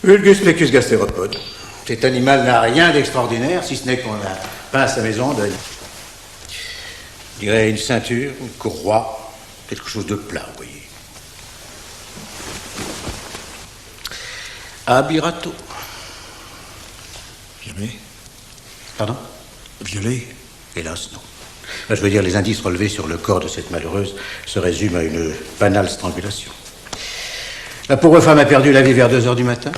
Vulgus plecus gastéropode. Cet animal n'a rien d'extraordinaire, si ce n'est qu'on a peint sa maison de... Je dirais une ceinture, une courroie, quelque chose de plat, vous voyez. Abirato. Violé? Pardon? Violé? Hélas, non. Je veux dire, les indices relevés sur le corps de cette malheureuse se résument à une banale strangulation. La pauvre femme a perdu la vie vers 2 heures du matin.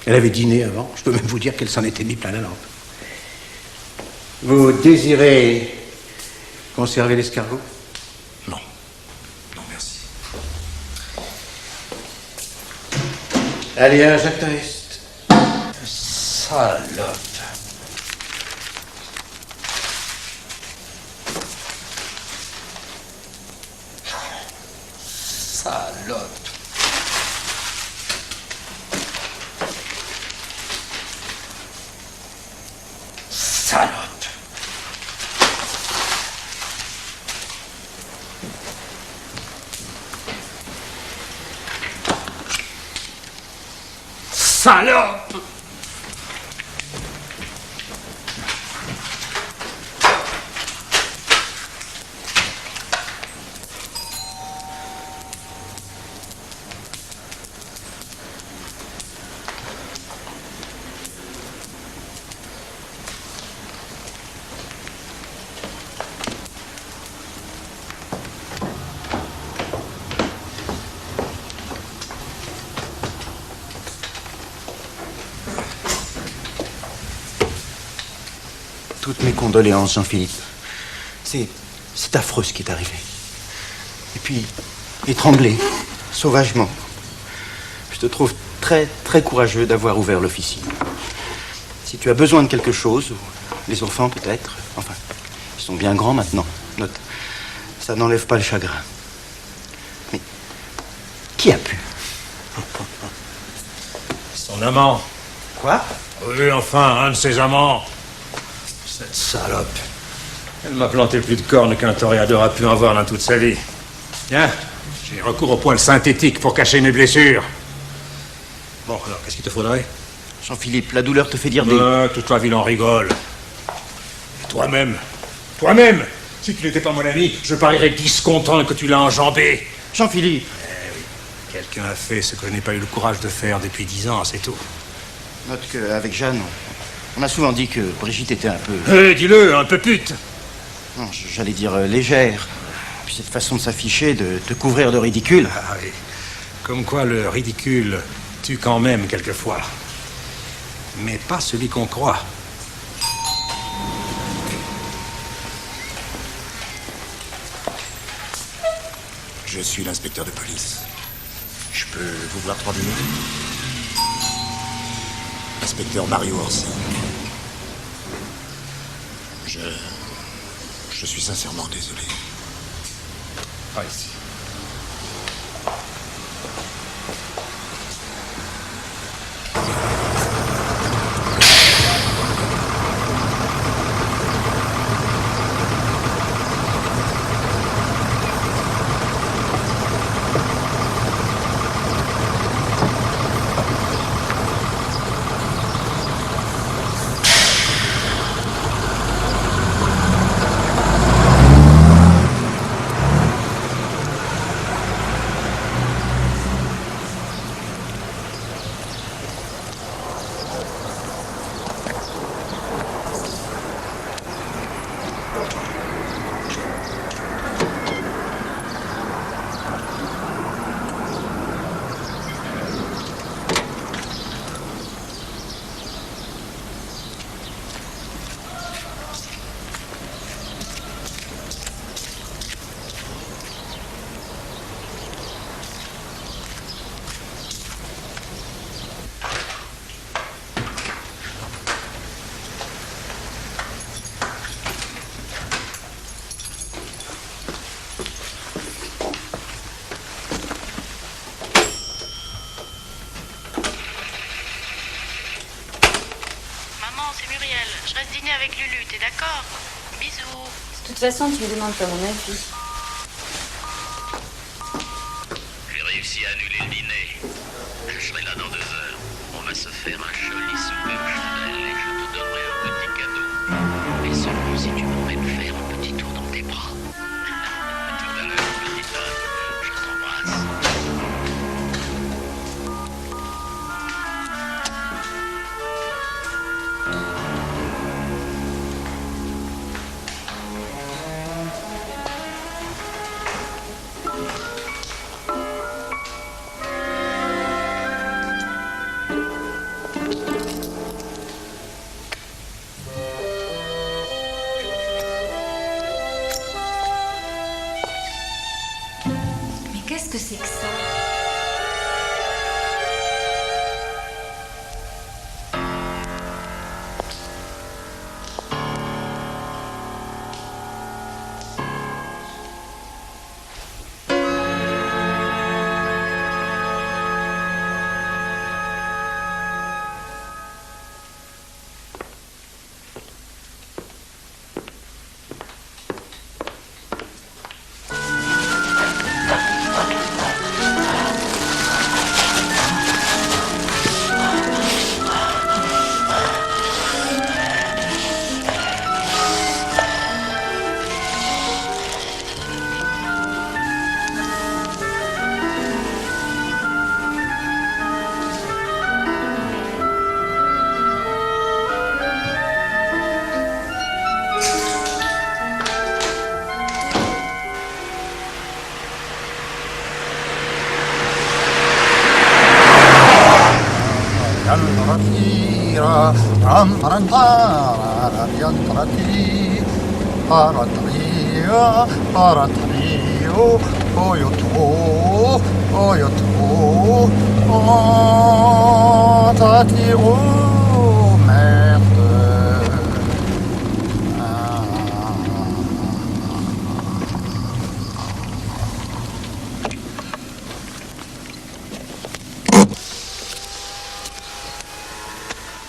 Elle avait dîné avant. Je peux même vous dire qu'elle s'en était mis plein la lampe. Vous désirez conserver l'escargot? Non. Non, merci. Allez, à Jacques Taest. Salope. Salope. Salope. Salope. Toutes mes condoléances, Jean-Philippe. C'est affreux ce qui est arrivé. Et puis, étranglé, sauvagement. Je te trouve très, très courageux d'avoir ouvert l'officine. Si tu as besoin de quelque chose, ou les enfants peut-être, enfin, ils sont bien grands maintenant, note. Ça n'enlève pas le chagrin. Mais qui a pu? Son amant. Quoi? Oui, enfin, un de ses amants. Cette salope. Elle m'a planté plus de cornes qu'un toréador a pu en voir dans toute sa vie. Tiens, j'ai recours au poil synthétique pour cacher mes blessures. Bon, alors, qu'est-ce qu'il te faudrait? Jean-Philippe, la douleur te fait dire des... Toute la ville en rigole. Et toi-même, si tu n'étais pas mon ami, je parierais 10 contents que tu l'as enjambé. Jean-Philippe. Eh oui, quelqu'un a fait ce que je n'ai pas eu le courage de faire depuis 10 ans, c'est tout. Note qu'avec Jeanne, on a souvent dit que Brigitte était un peu... Dis-le, un peu pute. Non, j'allais dire légère. Puis cette façon de s'afficher, de te couvrir de ridicule. Ah oui, comme quoi le ridicule tue quand même quelquefois. Mais pas celui qu'on croit. Je suis l'inspecteur de police. Je peux vous voir 3 minutes? Inspecteur Mario Orsi. Je suis sincèrement désolé. Pas ici. Je reste dîner avec Lulu, t'es d'accord? Bisous. De toute façon, tu me demandes pas mon avis. J'ai réussi à annuler le dîner. Je serai là dans 2 heures. si tu pourrais me faire un petit tour dans tes bras. Tout à l'heure, petite homme. Je t'embrasse. Mais qu'est-ce que c'est que ça?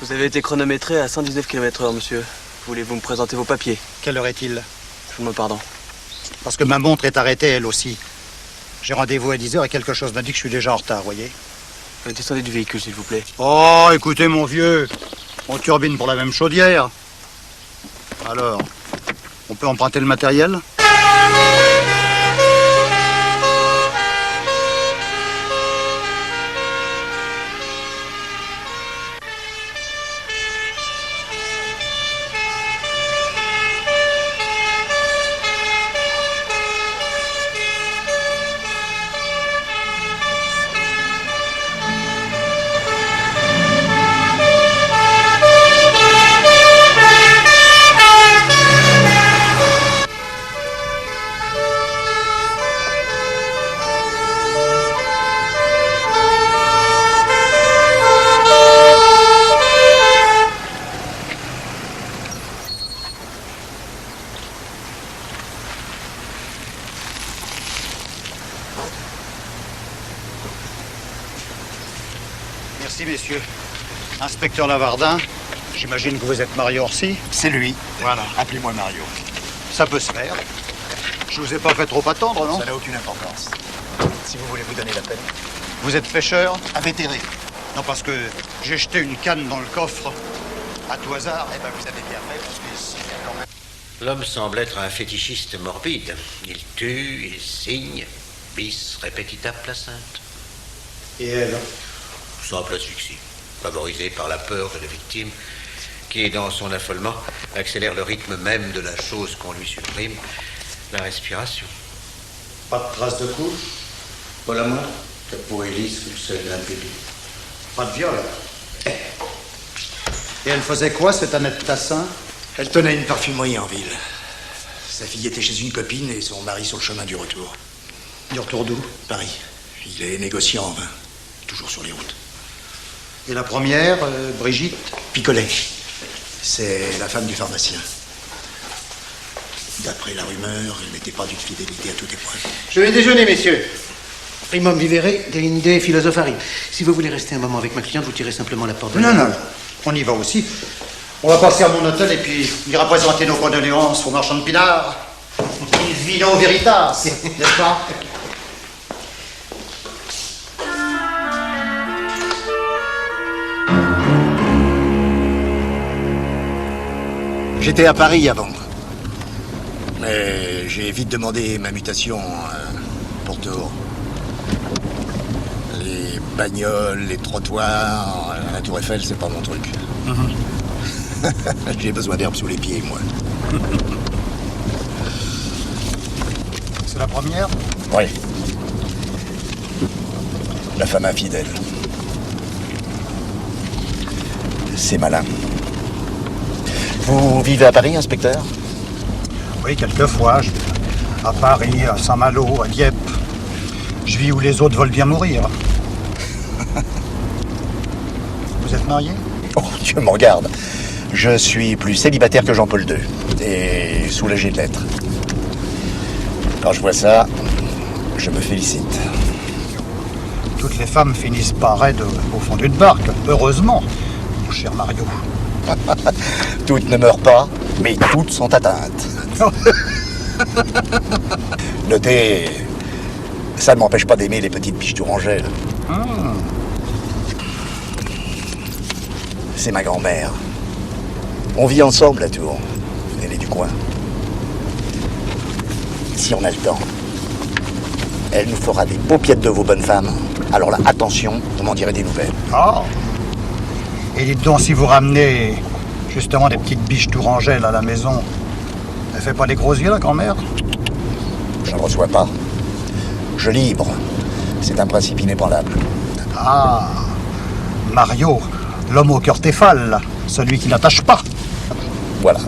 Vous avez été chronométré à 119 km/h, monsieur. Voulez-vous me présenter vos papiers? Quelle heure est-il? Je vous demande pardon. Parce que ma montre est arrêtée, elle aussi. J'ai rendez-vous à 10h et quelque chose m'a dit que je suis déjà en retard, voyez. Descendez du véhicule, s'il vous plaît. Oh, écoutez, mon vieux, on turbine pour la même chaudière. Alors, on peut emprunter le matériel? Merci, messieurs. Inspecteur Lavardin, j'imagine que vous êtes Mario Orsi. C'est lui. Voilà. Appelez-moi Mario. Ça peut se faire. Je vous ai pas fait trop attendre, non? Ça n'a aucune importance. Si vous voulez vous donner la peine. Vous êtes pêcheur? Invétéré. Non, parce que j'ai jeté une canne dans le coffre à tout hasard. Eh ben, vous avez bien fait, parce que ici, il y a quand même... L'homme semble être un fétichiste morbide. Il tue, il signe, bis repetita placente. Et elle? Simple asphyxie, favorisée par la peur de la victime, qui, dans son affolement, accélère le rythme même de la chose qu'on lui supprime, la respiration. Pas de traces de coups? Pas la moindre. Ta peau est lisse, le seul d'un bébé. Pas de viol? Et elle faisait quoi, cette Annette Tassin? Elle tenait une parfumerie en ville. Sa fille était chez une copine et son mari sur le chemin du retour. Du retour d'où? Paris. Il est négociant en vin. Toujours sur les routes. Et la première, Brigitte? Picolet. C'est la femme du pharmacien. D'après la rumeur, elle n'était pas d'une fidélité à toute épreuve. Je vais déjeuner, messieurs. Primum vivere, deinde philosophari. Si vous voulez rester un moment avec ma cliente, vous tirez simplement la porte de Non, non, on y va aussi. On va passer à mon hôtel et puis on ira présenter nos condoléances au marchand de pinard. Il vino veritas, n'est-ce pas? J'étais à Paris avant. Mais j'ai vite demandé ma mutation pour Tours. Les bagnoles, les trottoirs, la Tour Eiffel, c'est pas mon truc. J'ai besoin d'herbe sous les pieds, moi. C'est la première? Oui. La femme infidèle. C'est malin. Vous vivez à Paris, inspecteur? Oui, quelquefois. Je vais à Paris, à Saint-Malo, à Dieppe. Je vis où les autres veulent bien mourir. Vous êtes marié? Oh, Dieu me regarde. Je suis plus célibataire que Jean-Paul II. Et soulagé de l'être. Quand je vois ça, je me félicite. Toutes les femmes finissent pas raides au fond d'une barque. Heureusement, mon cher Mario. Toutes ne meurent pas, mais toutes sont atteintes. Notez, ça ne m'empêche pas d'aimer les petites biches tourangelles. C'est ma grand-mère. On vit ensemble à Tours. Elle est du coin. Si on a le temps, elle nous fera des paupiettes de vos bonnes femmes. Alors là, attention, vous m'en direz des nouvelles. Ah. Et dites donc, si vous ramenez justement des petites biches tourangelles à la maison, elle fait pas des gros yeux, la grand-mère? Je ne reçois pas. Je libre. C'est un principe inébranlable. Ah, Mario, l'homme au cœur téfal, celui qui n'attache pas. Voilà.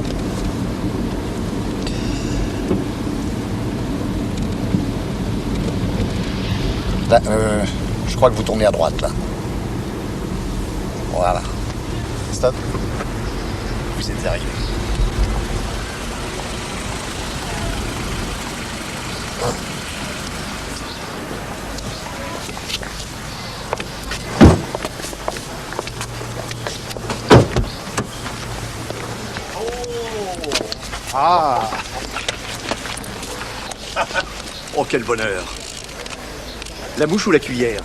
Là, je crois que vous tournez à droite, là. Voilà. Stop. Vous êtes arrivé. Ah, Oh, quel bonheur. La mouche ou la cuillère?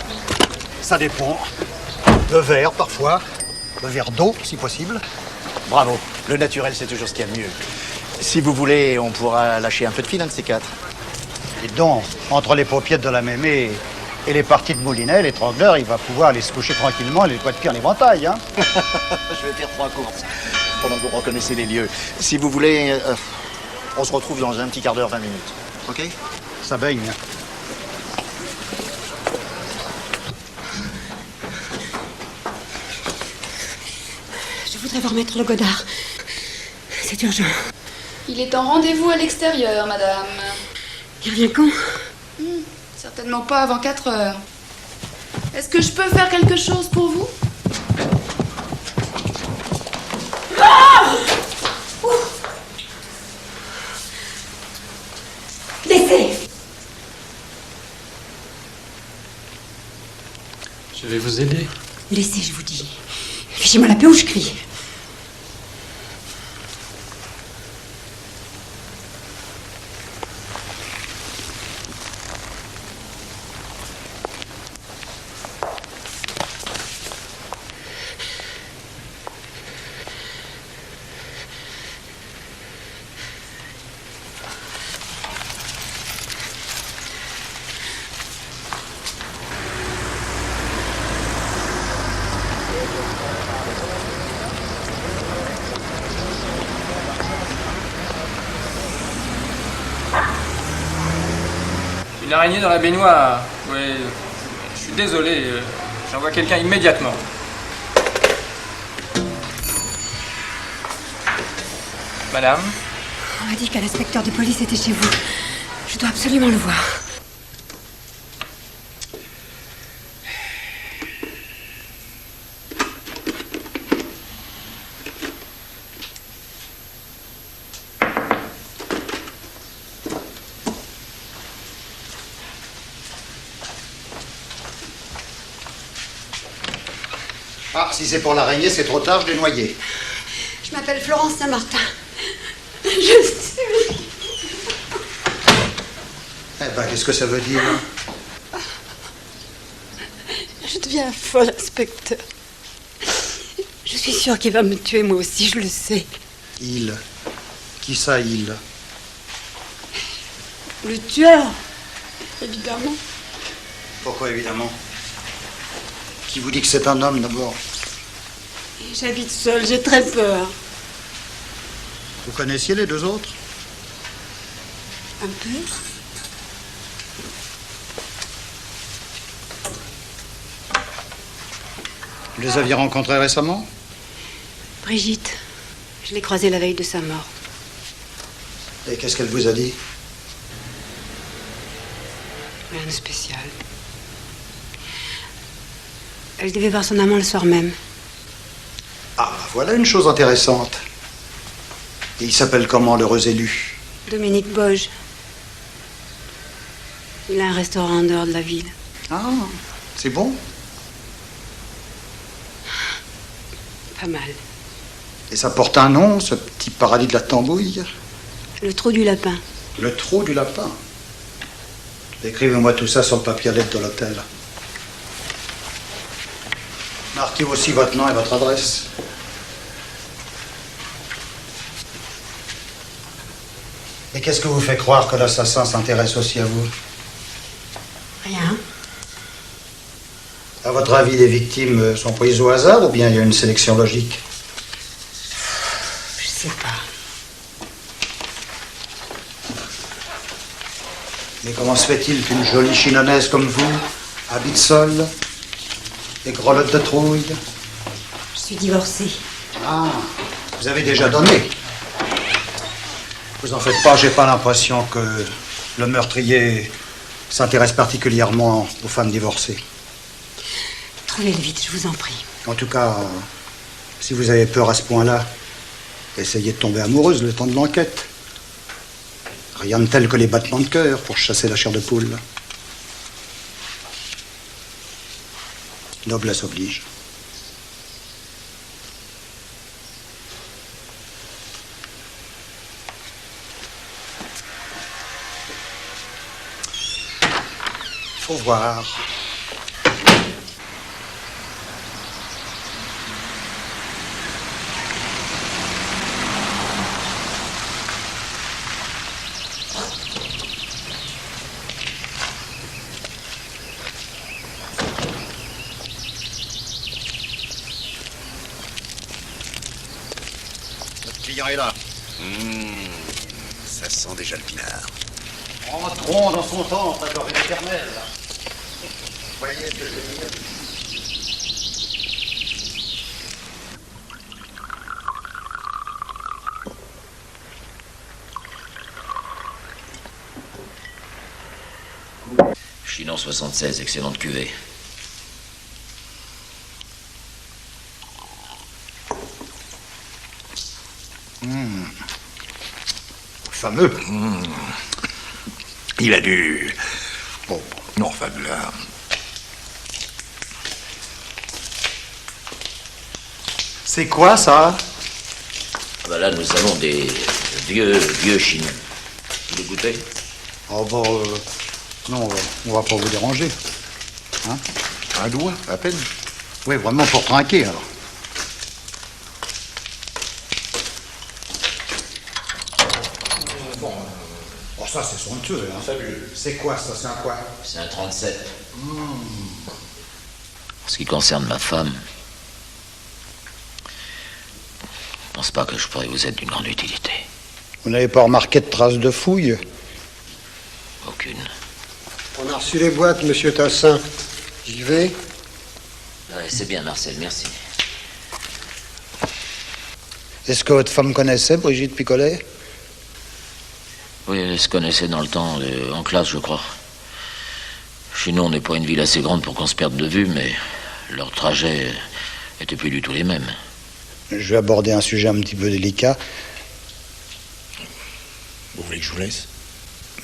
ça dépend. Le verre, parfois. Le verre d'eau, si possible. Bravo. Le naturel, c'est toujours ce qu'il y a de mieux. Si vous voulez, on pourra lâcher un peu de fil, un de ces quatre. Dites donc, entre les paupiètes de la mémé et les parties de moulinet, l'étrangleur, il va pouvoir aller se coucher tranquillement et les doigts de pied en éventail, hein. Je vais faire 3 courses pendant que vous reconnaissez les lieux. Si vous voulez, on se retrouve dans un petit quart d'heure, 20 minutes. OK? Ça baigne. Je voudrais voir Maître Le Godard. C'est urgent. Il est en rendez-vous à l'extérieur, madame. Il revient quand? Certainement pas avant 4 heures. Est-ce que je peux faire quelque chose pour vous? Laissez! Je vais vous aider. Laissez, je vous dis. Fichez-moi la paix ou je crie. Une araignée dans la baignoire. Oui, je suis désolé. J'envoie quelqu'un immédiatement. Madame? On m'a dit qu'un inspecteur de police était chez vous. Je dois absolument le voir. Ah, si c'est pour l'araignée, c'est trop tard, je l'ai noyé. Je m'appelle Florence Saint-Martin. Je suis... Eh ben, qu'est-ce que ça veut dire? Je deviens folle, inspecteur. Je suis sûre qu'il va me tuer, moi aussi, je le sais. Il. Qui ça, il? Le tueur, évidemment. Pourquoi évidemment? Qui vous dit que c'est un homme d'abord? J'habite seule, j'ai très peur. Vous connaissiez les deux autres? Un peu. Vous les aviez rencontrés récemment? Brigitte, je l'ai croisée la veille de sa mort. Et qu'est-ce qu'elle vous a dit? Rien de spécial. Elle devait voir son amant le soir même. Ah, voilà une chose intéressante. Et il s'appelle comment, l'heureux élu? Dominique Boge. Il a un restaurant en dehors de la ville. Ah, c'est bon? Pas mal. Et ça porte un nom, ce petit paradis de la Tambouille? Le trou du lapin. Le trou du lapin. Écrivez-moi tout ça sur le papier à lettre de l'hôtel. Marquez aussi votre nom et votre adresse. Et qu'est-ce que vous fait croire que l'assassin s'intéresse aussi à vous? Rien. À votre avis, les victimes sont prises au hasard ou bien il y a une sélection logique? Je sais pas. Mais comment se fait-il qu'une jolie chinonnaise comme vous habite seule et grelotte de trouille? Je suis divorcée. Ah, vous avez déjà donné. Vous en faites pas, j'ai pas l'impression que le meurtrier s'intéresse particulièrement aux femmes divorcées. Trouvez-le vite, je vous en prie. En tout cas, si vous avez peur à ce point-là, essayez de tomber amoureuse le temps de l'enquête. Rien de tel que les battements de cœur pour chasser la chair de poule. Noblesse oblige. Faut voir. Notre client est là. Ça sent déjà le pinard. Entrons dans son temple, adoré l'éternel. Voyez ce que je veux dire? Chinon 76, excellente cuvée. Fameux. Il a dû... Bon, non, enfin, là... C'est quoi, ça? Ben là, nous avons des vieux Chinon. Vous le goûtez? Oh, bon, non, on va pas vous déranger. Hein? Un doigt, à peine. Oui, vraiment pour trinquer, alors. Bon, oh, ça, c'est somptueux, hein. Salut. C'est quoi, ça? C'est un quoi? C'est un 37. En ce qui concerne ma femme, je pense pas que je pourrais vous être d'une grande utilité. Vous n'avez pas remarqué de traces de fouilles? Aucune. On a reçu les boîtes, monsieur Tassin. J'y vais? Ouais, c'est bien, Marcel, merci. Est-ce que votre femme connaissait Brigitte Picolet? Oui, elle se connaissait dans le temps, en classe, je crois. Chinon n'est pas une ville assez grande pour qu'on se perde de vue, mais leurs trajets étaient plus du tout les mêmes. Je vais aborder un sujet un petit peu délicat. Vous voulez que je vous laisse?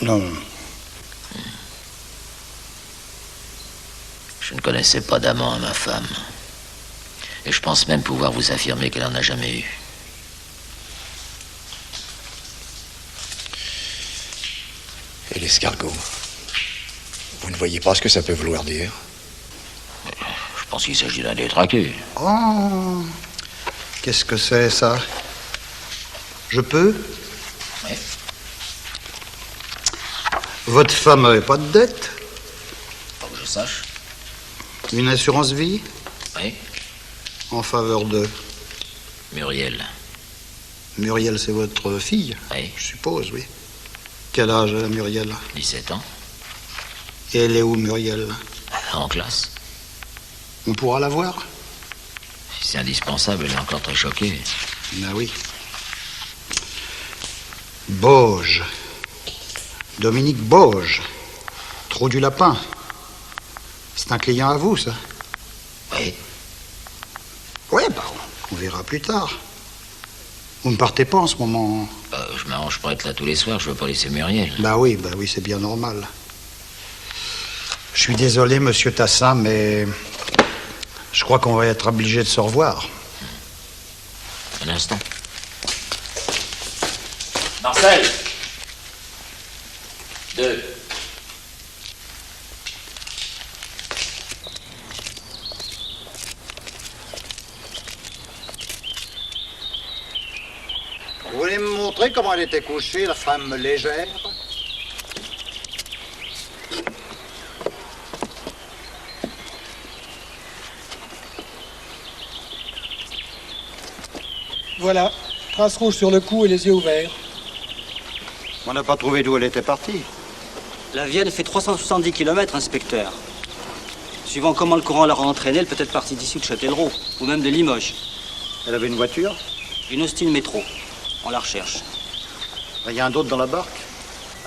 Non. Je ne connaissais pas d'amant à ma femme. Et je pense même pouvoir vous affirmer qu'elle n'en a jamais eu. Et l'escargot? Vous ne voyez pas ce que ça peut vouloir dire? Je pense qu'il s'agit d'un détraqué. Oh, qu'est-ce que c'est, ça? Je peux? Oui. Votre femme n'avait pas de dette? Pas que je sache. Une assurance vie? Oui. En faveur de? Muriel. Muriel, c'est votre fille? Oui. Je suppose, oui. Quel âge a Muriel? 17 ans. Et elle est où, Muriel? En classe. On pourra la voir? Si c'est indispensable, elle est encore très choquée. Ben oui. Bauge. Dominique Bauge. Trou du Lapin. C'est un client à vous, ça? Oui. Ouais, bah, on verra plus tard. Vous ne partez pas en ce moment? Je m'arrange pour être là tous les soirs, je veux pas laisser Muriel. Bah oui, c'est bien normal. Je suis désolé, monsieur Tassin, mais je crois qu'on va être obligé de se revoir. Un instant. Marcel 2. Vous voulez me montrer comment elle était couchée, la femme légère? Voilà, trace rouge sur le cou et les yeux ouverts. On n'a pas trouvé d'où elle était partie. La Vienne fait 370 km, inspecteur. Suivant comment le courant l'aura entraînée, elle peut être partie d'ici de Châtellerault, ou même de Limoges. Elle avait une voiture? Une Austin Métro. On la recherche. Rien d'autre dans la barque?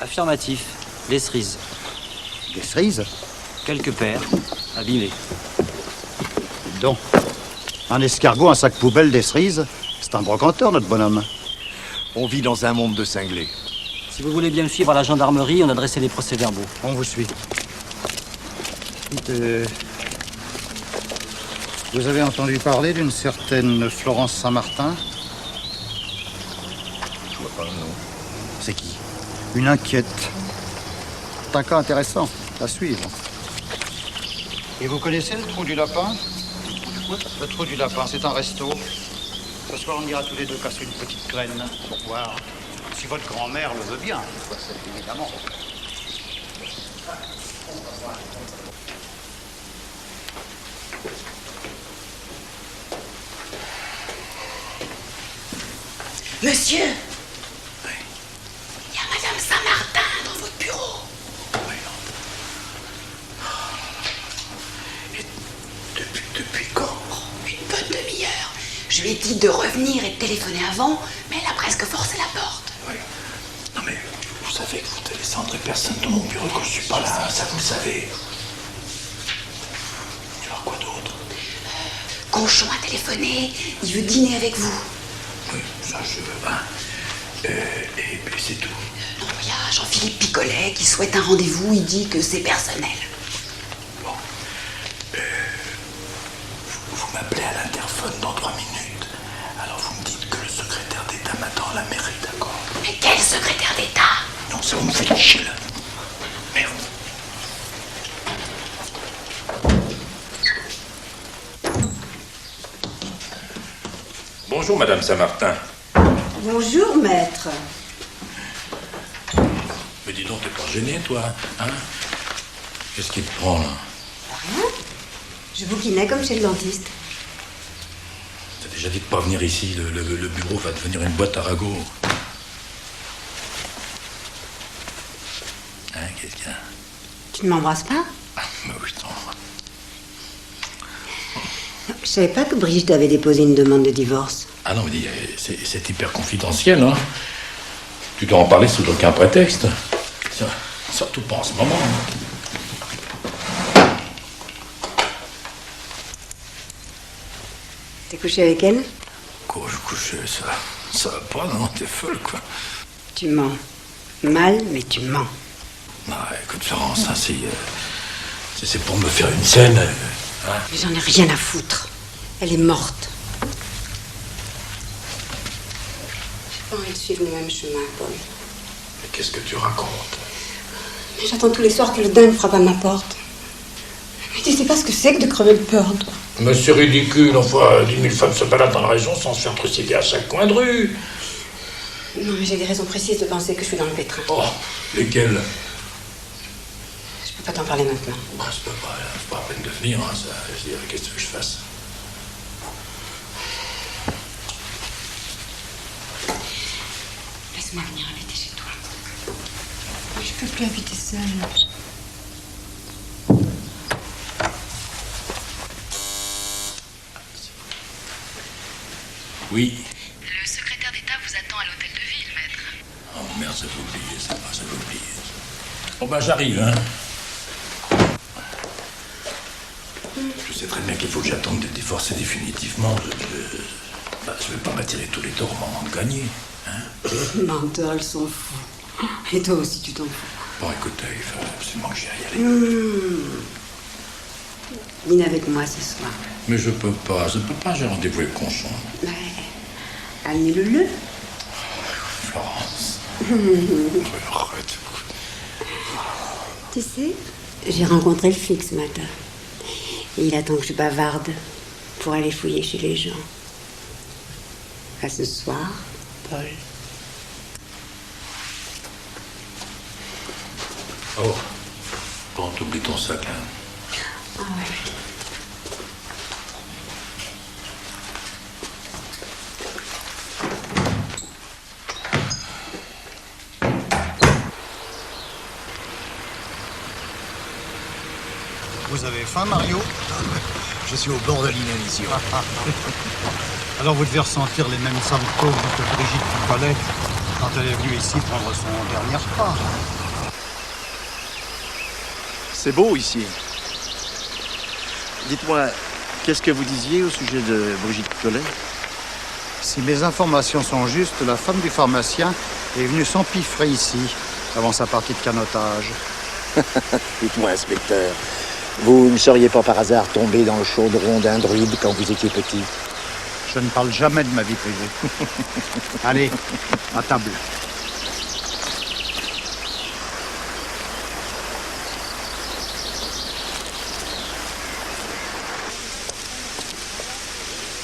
Affirmatif. Des cerises. Des cerises? Quelques paires, abîmées. Donc, un escargot, un sac poubelle, des cerises, c'est un brocanteur, notre bonhomme. On vit dans un monde de cinglés. Si vous voulez bien me suivre à la gendarmerie, on a dressé les procès-verbaux. On vous suit. Dites, vous avez entendu parler d'une certaine Florence Saint-Martin? Je vois pas, non. C'est qui? Une inquiète. C'est un cas intéressant à suivre. Et vous connaissez le Trou du Lapin? Oui. Le Trou du Lapin, c'est un resto. Ce soir, on ira tous les deux casser une petite graine pour voir si votre grand-mère le veut bien. Évidemment. Monsieur, il y a Madame Saint-Martin dans votre bureau. Et depuis quand? Une bonne demi-heure. Je lui ai dit de revenir et de téléphoner avant, mais elle a presque forcé la porte. Oui. Non mais, vous savez que vous ne descendrez personne dans mon bureau quand je suis pas là, ça vous le savez. Alors quoi d'autre? Conchon a téléphoné, il veut dîner avec vous. Oui, ça je veux bien. Et puis c'est tout. Non, il y a Jean-Philippe Picolet qui souhaite un rendez-vous, il dit que c'est personnel. Bon. Vous m'appelez à l'interphone dans 3 minutes. Alors vous me dites que le secrétaire d'État m'attend à la mairie, d'accord? Mais quel secrétaire d'État? Non, ça vous me fait chier là. Merde. Bonjour, Madame Saint-Martin. Bonjour, maître. Mais dis donc, t'es pas gêné, toi, hein? Qu'est-ce qui te prend, là? Rien. Je bouquinais comme chez le dentiste. T'as déjà dit de pas venir ici. Le bureau va devenir une boîte à ragots. Hein, qu'est-ce qu'il y a? Tu ne m'embrasses pas? Bah oui, je t'embrasse. Je savais pas que Brigitte avait déposé une demande de divorce. Ah non, mais dis, c'est hyper confidentiel, hein. Tu dois en parler sous aucun prétexte. Surtout pas en ce moment. T'es couché avec elle? Quoi, je couchais, ça va pas, non? T'es folle, quoi. Tu mens. Mal, mais tu mens. Non, écoute, Florence, hein, c'est pour me faire une scène. Hein. Mais j'en ai rien à foutre. Elle est morte. J'ai pas envie de suivre le même chemin, Paul. Mais qu'est-ce que tu racontes? Mais j'attends tous les soirs que le dingue frappe à ma porte. Mais tu sais pas ce que c'est que de crever de peur. Mais c'est ridicule, on voit 10 000 femmes se baladent dans la région sans se faire trucider à chaque coin de rue. Non, mais j'ai des raisons précises de penser que je suis dans le pétrin. Oh, lesquelles? peux pas t'en parler maintenant. Bah, c'est pas la peine de venir, hein, ça. Je veux dire, qu'est-ce que tu veux que je fasse? Laisse-moi venir habiter chez toi. Je peux plus habiter seule. Oui. Le secrétaire d'État vous attend à l'hôtel de ville, maître. Oh merde, ça faut oublier, ça faut oublier. Bon bah j'arrive, hein. Je sais très bien qu'il faut que j'attende de divorcer définitivement. Je vais pas m'attirer tous les tourments de gagner, hein. Menteur, elle s'en fout. Et toi aussi, tu t'en fous. Bon, écoute, il faut absolument que j'y aille. Allez. Dîne avec moi ce soir. Mais je peux pas, j'ai rendez-vous avec Conchon. Ouais. Annule-le. Florence. Arrête. Tu sais, j'ai rencontré le flic ce matin. Et il attend que je bavarde pour aller fouiller chez les gens. À ce soir, Paul. Oh, bon, t'oublies ton sac, là. Ah ouais. Vous avez faim, Mario? Je suis au bord de l'inanition. Alors vous devez ressentir les mêmes symptômes que Brigitte Collet quand elle est venue ici prendre son dernier repas. C'est beau ici. Dites-moi, qu'est-ce que vous disiez au sujet de Brigitte Collet? Si mes informations sont justes, la femme du pharmacien est venue s'empiffrer ici avant sa partie de canotage. Dites-moi, inspecteur, vous ne seriez pas par hasard tombé dans le chaudron d'un druide quand vous étiez petit? Je ne parle jamais de ma vie privée. Allez, à table.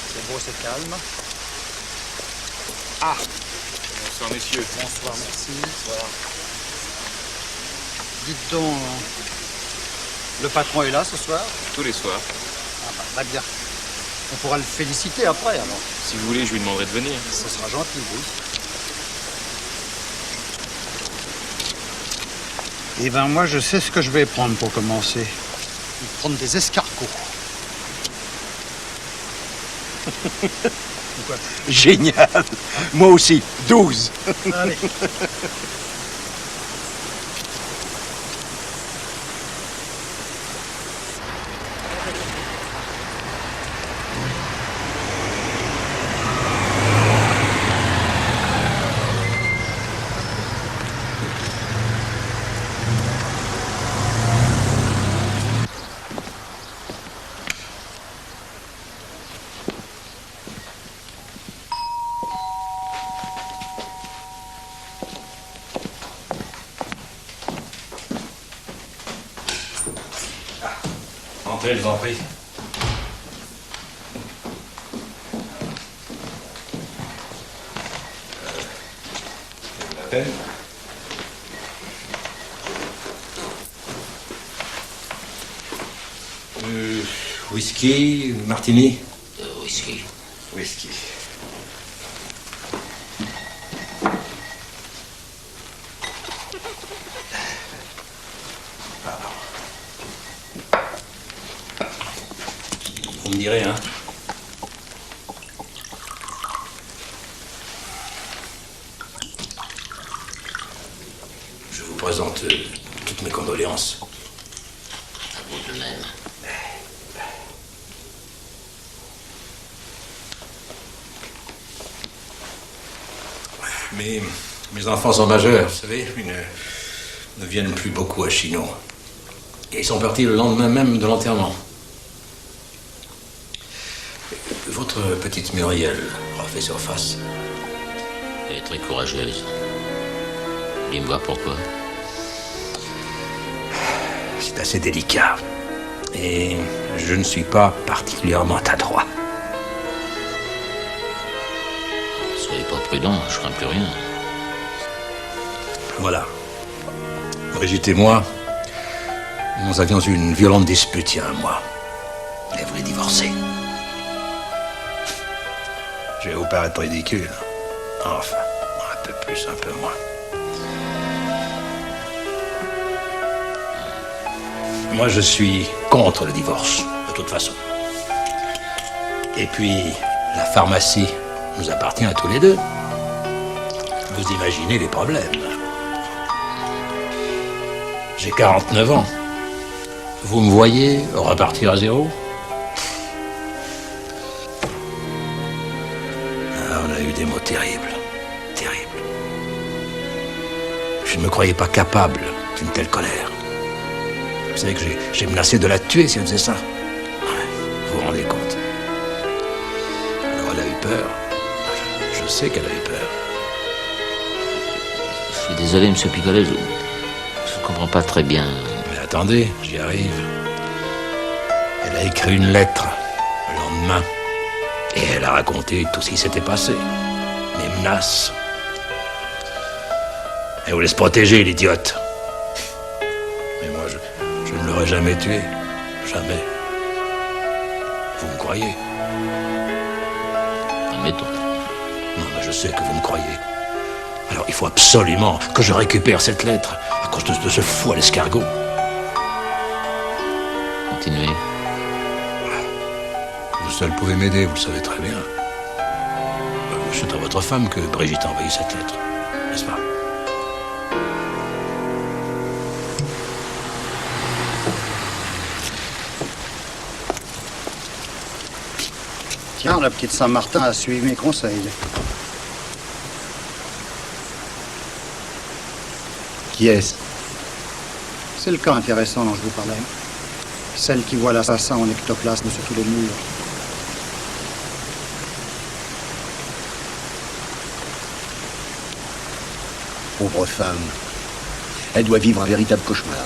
C'est beau, c'est calme. Ah! Bonsoir, messieurs. Bonsoir, merci. Bonsoir. Dites donc, le patron est là ce soir? Tous les soirs. Ah bah, très bien. On pourra le féliciter après, alors. Si vous voulez, je lui demanderai de venir. Ce sera gentil, oui. Eh ben moi, je sais ce que je vais prendre pour commencer. Je vais prendre des escargots. Pourquoi? Génial! Moi aussi, 12! Allez. Entrez, je vous en prie. La peine. Whisky, martini. Whisky. Whisky. Vous me direz, hein. Je vous présente toutes mes condoléances. À vous de même. Mes enfants sont majeurs, vous savez. Ils ne viennent plus beaucoup à Chinon. Et ils sont partis le lendemain même de l'enterrement. Votre petite Muriel refait surface. Elle est très courageuse. Dis-moi pourquoi. C'est assez délicat. Et je ne suis pas particulièrement adroit. Soyez pas prudent, je crains plus rien. Voilà. Brigitte et moi, Nous avions eu une violente dispute il y a un mois. Elle voulait divorcer. Je vais vous paraître ridicule. Enfin, un peu plus, un peu moins. Moi, je suis contre le divorce, de toute façon. Et puis, la pharmacie nous appartient à tous les deux. Vous imaginez les problèmes. J'ai 49 ans. Vous me voyez repartir à zéro? Ah, on a eu des mots terribles. Terribles. Je ne me croyais pas capable d'une telle colère. Vous savez que j'ai menacé de la tuer si elle faisait ça. Ouais, vous vous rendez compte? Alors elle a eu peur. Je sais qu'elle a eu peur. Je suis désolé, monsieur Picolet, je ne comprends pas très bien. Mais attendez, j'y arrive. Elle a écrit une lettre le lendemain. Et elle a raconté tout ce qui s'était passé. Mes menaces. Elle voulait se protéger, l'idiote. Mais moi, je ne l'aurais jamais tué. Jamais. Vous me croyez? Admettons. Non, mais je sais que vous me croyez. Alors il faut absolument que je récupère cette lettre à cause de ce fou à l'escargot. Continuez. Vous seul pouvez m'aider, vous le savez très bien. C'est à votre femme que Brigitte a envoyé cette lettre, n'est-ce pas? Tiens, la petite Saint-Martin a suivi mes conseils. Qui est-ce? C'est le cas intéressant dont je vous parlais. Celle qui voit l'assassin en ectoplasme sur tous les murs. Pauvre femme. Elle doit vivre un véritable cauchemar.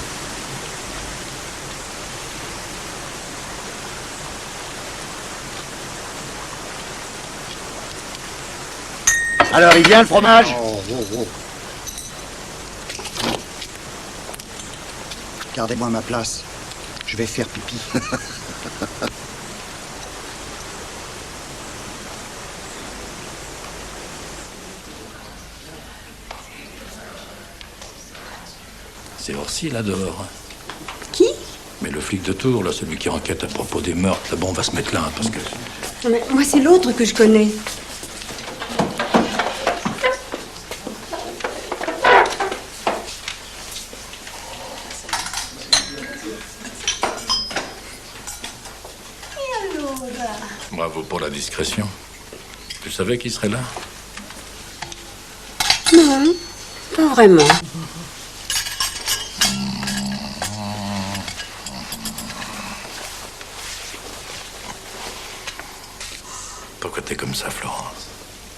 Alors, il vient le fromage? Gardez-moi ma place. Je vais faire pipi. C'est Orsi, là, dehors. Qui? Mais le flic de Tours, là, celui qui enquête à propos des meurtres, là, bon, on va se mettre là, hein, parce que... Non, mais moi, c'est l'autre que je connais. Bravo pour la discrétion. Tu savais qu'il serait là? Non, pas vraiment. Pourquoi t'es comme ça, Florence?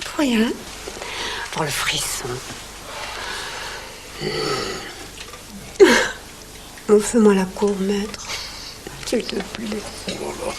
Pour rien. Pour le frisson. Oh, fais-moi la cour, maître. S'il te plaît. Voilà.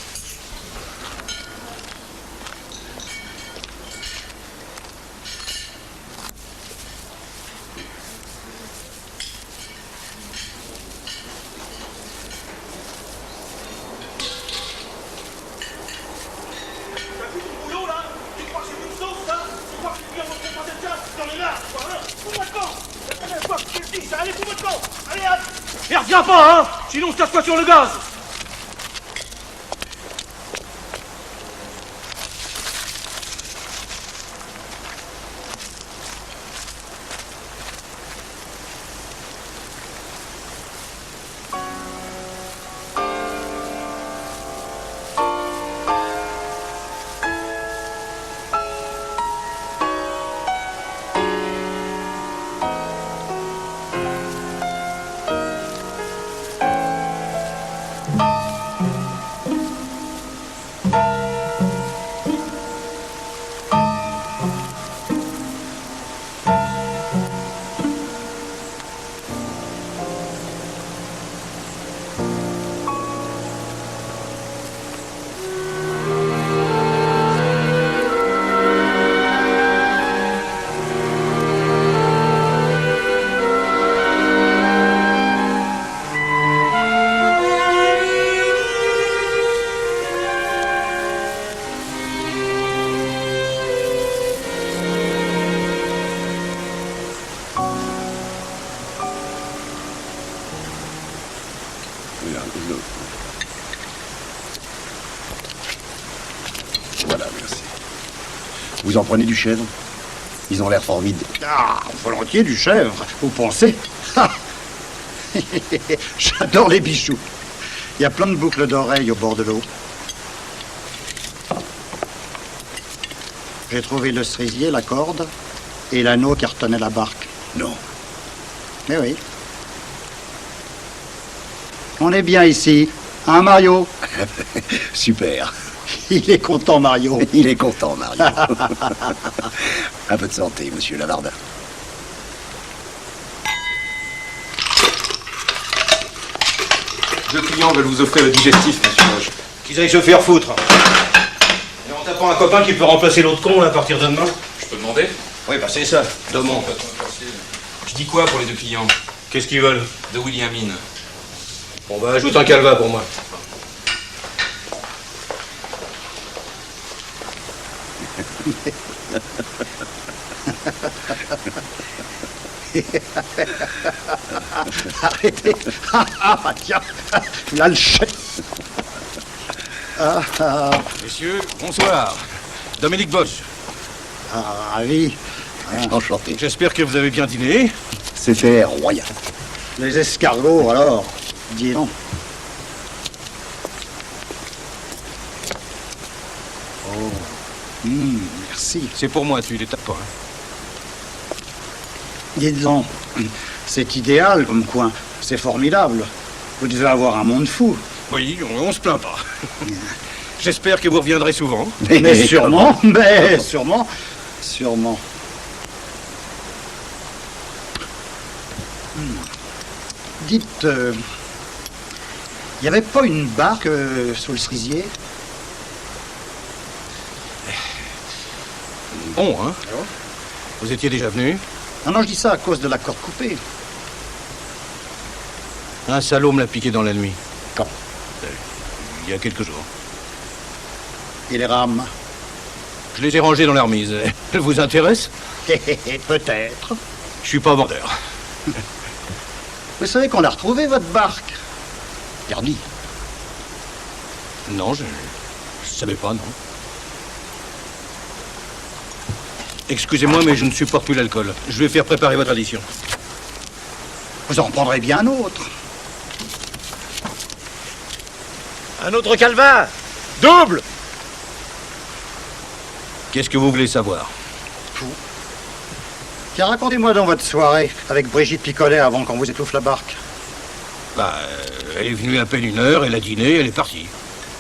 Et reviens pas, hein! Sinon, je t'assois sur le gaz! Vous en prenez du chèvre? Ils ont l'air fort vides. Ah, volontiers du chèvre, vous pensez? J'adore les bijoux. Il y a plein de boucles d'oreilles au bord de l'eau. J'ai trouvé le cerisier, la corde et l'anneau qui retenait la barque. Non. Mais oui. On est bien ici. Hein, Mario? Super. Il est content, Mario. Il est content, Mario. Un peu de santé, monsieur Lavardin. Deux clients veulent vous offrir le digestif, monsieur Roche. Qu'ils aillent se faire foutre. Et en tapant un copain qui peut remplacer l'autre con là, à partir de demain. Je peux demander? Oui, bah c'est ça, demain. Je dis quoi pour les deux clients? Qu'est-ce qu'ils veulent? De Williamine. Bon bah ajoute un calva pour moi. Arrêtez. Ah, tiens, là le chef. Messieurs, bonsoir. Dominique Bosch. Ah, ravi. Enchanté. J'espère que vous avez bien dîné. C'était royal. Les escargots, alors. Dis donc. Oh. Merci. C'est pour moi, tu les tapes pas. Hein. Dites donc, c'est idéal comme coin. C'est formidable. Vous devez avoir un monde fou. Oui, on se plaint pas. J'espère que vous reviendrez souvent. Mais sûrement, mais sûrement, sûrement. Dites, il n'y avait pas une barque sous le cerisier? Bon, hein? Vous étiez déjà venu? Non, je dis ça à cause de la corde coupée. Un salaud me l'a piqué dans la nuit. Quand? Il y a quelques jours. Et les rames? Je les ai rangés dans la remise. Elle vous intéresse? Peut-être. Je suis pas vendeur. Vous savez qu'on a retrouvé votre barque? Gardi? Non, je savais pas, non. Excusez-moi, mais je ne supporte plus l'alcool. Je vais faire préparer votre addition. Vous en prendrez bien un autre. Un autre calva! Double! Qu'est-ce que vous voulez savoir? Tout. Tiens, racontez-moi donc votre soirée avec Brigitte Picolet avant qu'on vous étouffe la barque. Bah, elle est venue à peine une heure, elle a dîné, elle est partie.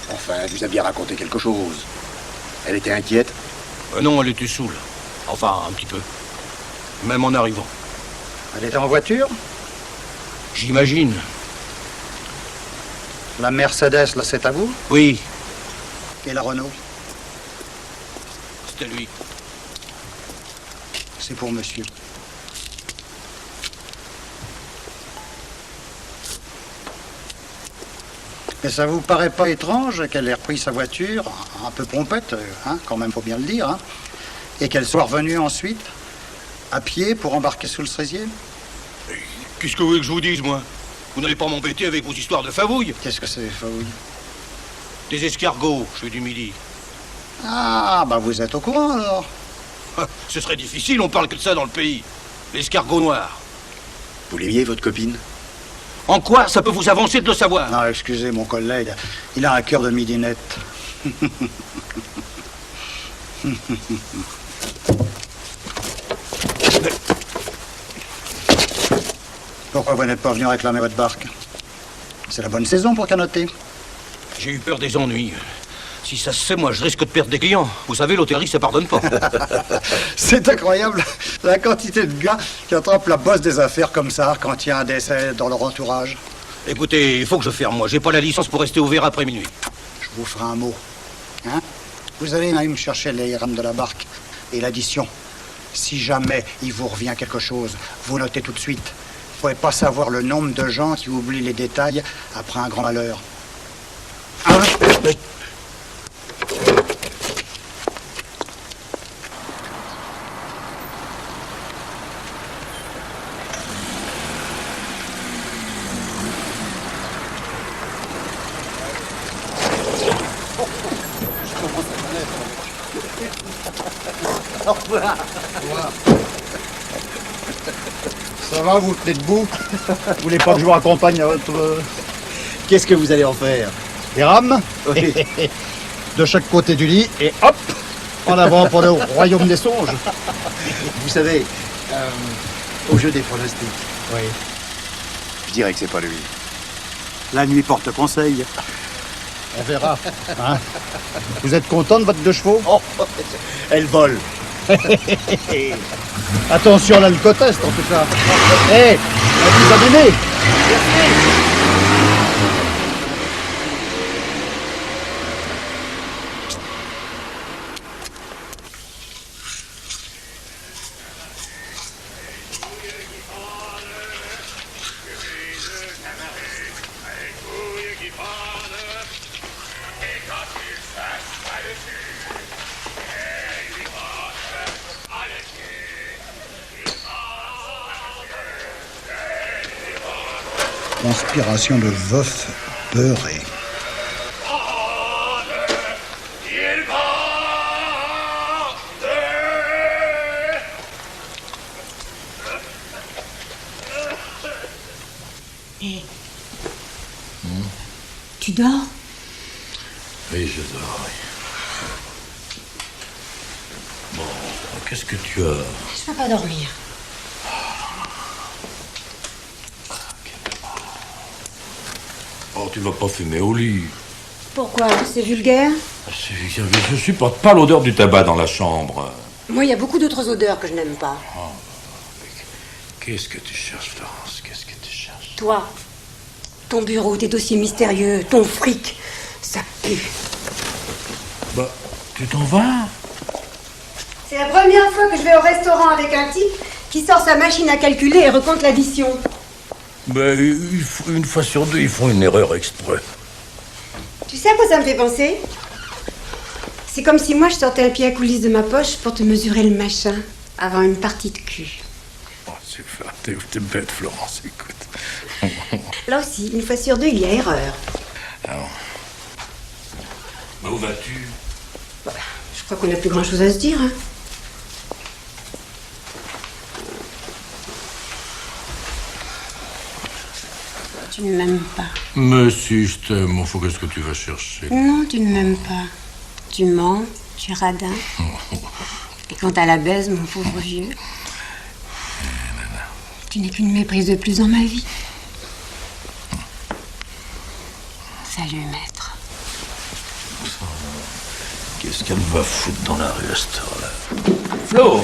Enfin, elle vous a bien raconté quelque chose. Elle était inquiète? Non, elle était saoule. Enfin, un petit peu. Même en arrivant. Elle était en voiture? J'imagine. La Mercedes, là, c'est à vous? Oui. Et la Renault? C'est à lui. C'est pour monsieur. Mais ça vous paraît pas étrange qu'elle ait repris sa voiture, un peu pompette, hein, quand même, faut bien le dire, hein, et qu'elle soit revenue ensuite, à pied, pour embarquer sous le cerisier? Qu'est-ce que vous voulez que je vous dise, moi? Vous n'allez pas m'embêter avec vos histoires de favouilles? Qu'est-ce que c'est, des favouilles? Des escargots, je fais du midi. Ah, bah vous êtes au courant, alors? Ce serait difficile, on parle que de ça dans le pays. L'escargot noir. Vous l'aimiez, votre copine? En quoi ça peut vous avancer de le savoir? Non, excusez mon collègue, il a un cœur de midinette. Pourquoi vous n'êtes pas venu réclamer votre barque? C'est la bonne saison pour canoter. J'ai eu peur des ennuis. Si ça se sait, moi, je risque de perdre des clients. Vous savez, l'hôtellerie, ça pardonne pas. C'est incroyable, la quantité de gars qui attrapent la bosse des affaires comme ça quand il y a un décès dans leur entourage. Écoutez, il faut que je ferme, moi. J'ai pas la licence pour rester ouvert après minuit. Je vous ferai un mot. Hein? Vous allez même chercher les rames de la barque et l'addition. Si jamais il vous revient quelque chose, vous notez tout de suite. Vous ne pouvez pas savoir le nombre de gens qui oublient les détails après un grand malheur. Ah, oui. Au revoir. Ça va, vous tenez debout? Vous voulez pas que je vous raccompagne à votre... Qu'est-ce que vous allez en faire? Des rames? Oui. De chaque côté du lit, et hop, en avant pour le royaume des songes. Vous savez, au jeu des pronostics, Oui. je dirais que c'est pas lui. La nuit porte conseil. On verra. Hein? Vous êtes content de votre 2 chevaux? Oh, elle vole. Attention à l'alcotest, en tout cas. Hé, vous amenez. Conspiration de veuf beurré. Et... Tu dors? Oui, je dors, oui. Bon, qu'est-ce que tu as? Je peux pas dormir. Oh, tu vas pas fumer au lit. Pourquoi? C'est vulgaire? Je supporte pas l'odeur du tabac dans la chambre. Moi, il y a beaucoup d'autres odeurs que je n'aime pas. Oh, qu'est-ce que tu cherches, Florence? Qu'est-ce que tu cherches? Toi, ton bureau, tes dossiers mystérieux, ton fric, ça pue. Bah, tu t'en vas? C'est la première fois que je vais au restaurant avec un type qui sort sa machine à calculer et recompte l'addition. Ben, une fois sur deux, ils font une erreur exprès. Tu sais à quoi ça me fait penser? C'est comme si moi je sortais un pied à coulisses de ma poche pour te mesurer le machin avant une partie de cul. Oh, super, t'es bête, Florence, écoute. Là aussi, une fois sur deux, il y a erreur. Alors, bah, où vas-tu? Je crois qu'on n'a plus grand-chose à se dire, hein. Tu ne m'aimes pas. Mais si, je t'aime. Enfin, qu'est-ce que tu vas chercher? Non, tu ne m'aimes pas. Tu mens, tu es radin. Et quant à la baise, mon pauvre vieux, tu n'es qu'une méprise de plus dans ma vie. Salut, maître. Qu'est-ce qu'elle va foutre dans la rue à cette heure-là? Flo!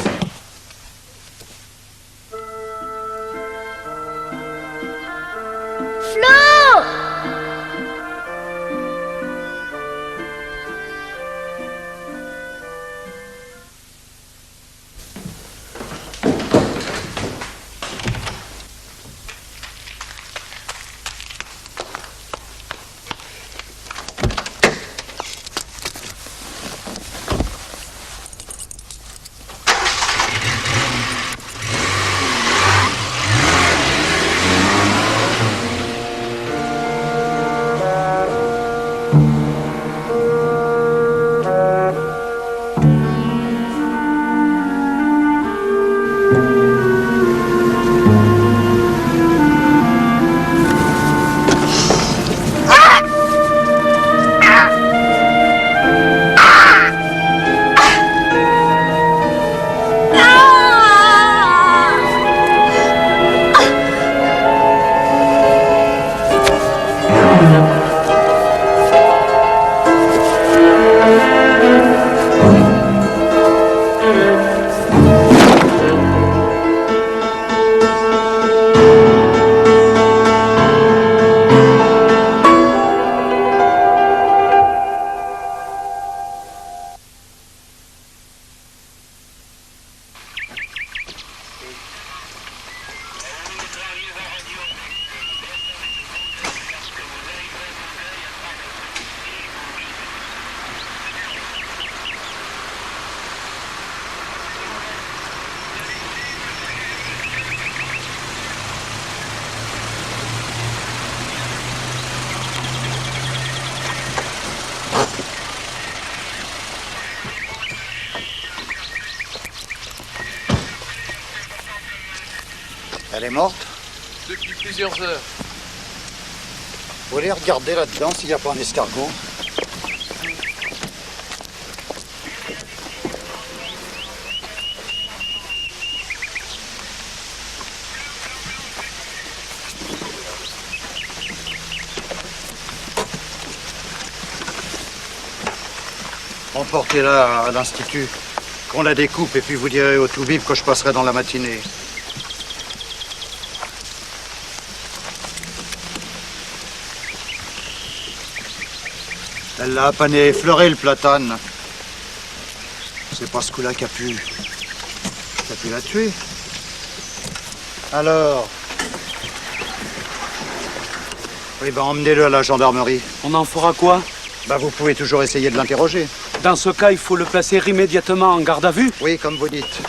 Elle est morte? Depuis plusieurs heures. Vous voulez regarder là-dedans s'il n'y a pas un escargot? Emportez-la à l'institut, qu'on la découpe, et puis vous direz au toubib que je passerai dans la matinée. Elle l'a pané effleuré, le platane. C'est pas ce coup-là qui a pu la tuer. Alors? Oui, ben emmenez-le à la gendarmerie. On en fera quoi? Ben vous pouvez toujours essayer de l'interroger. Dans ce cas, il faut le placer immédiatement en garde à vue? Oui, comme vous dites.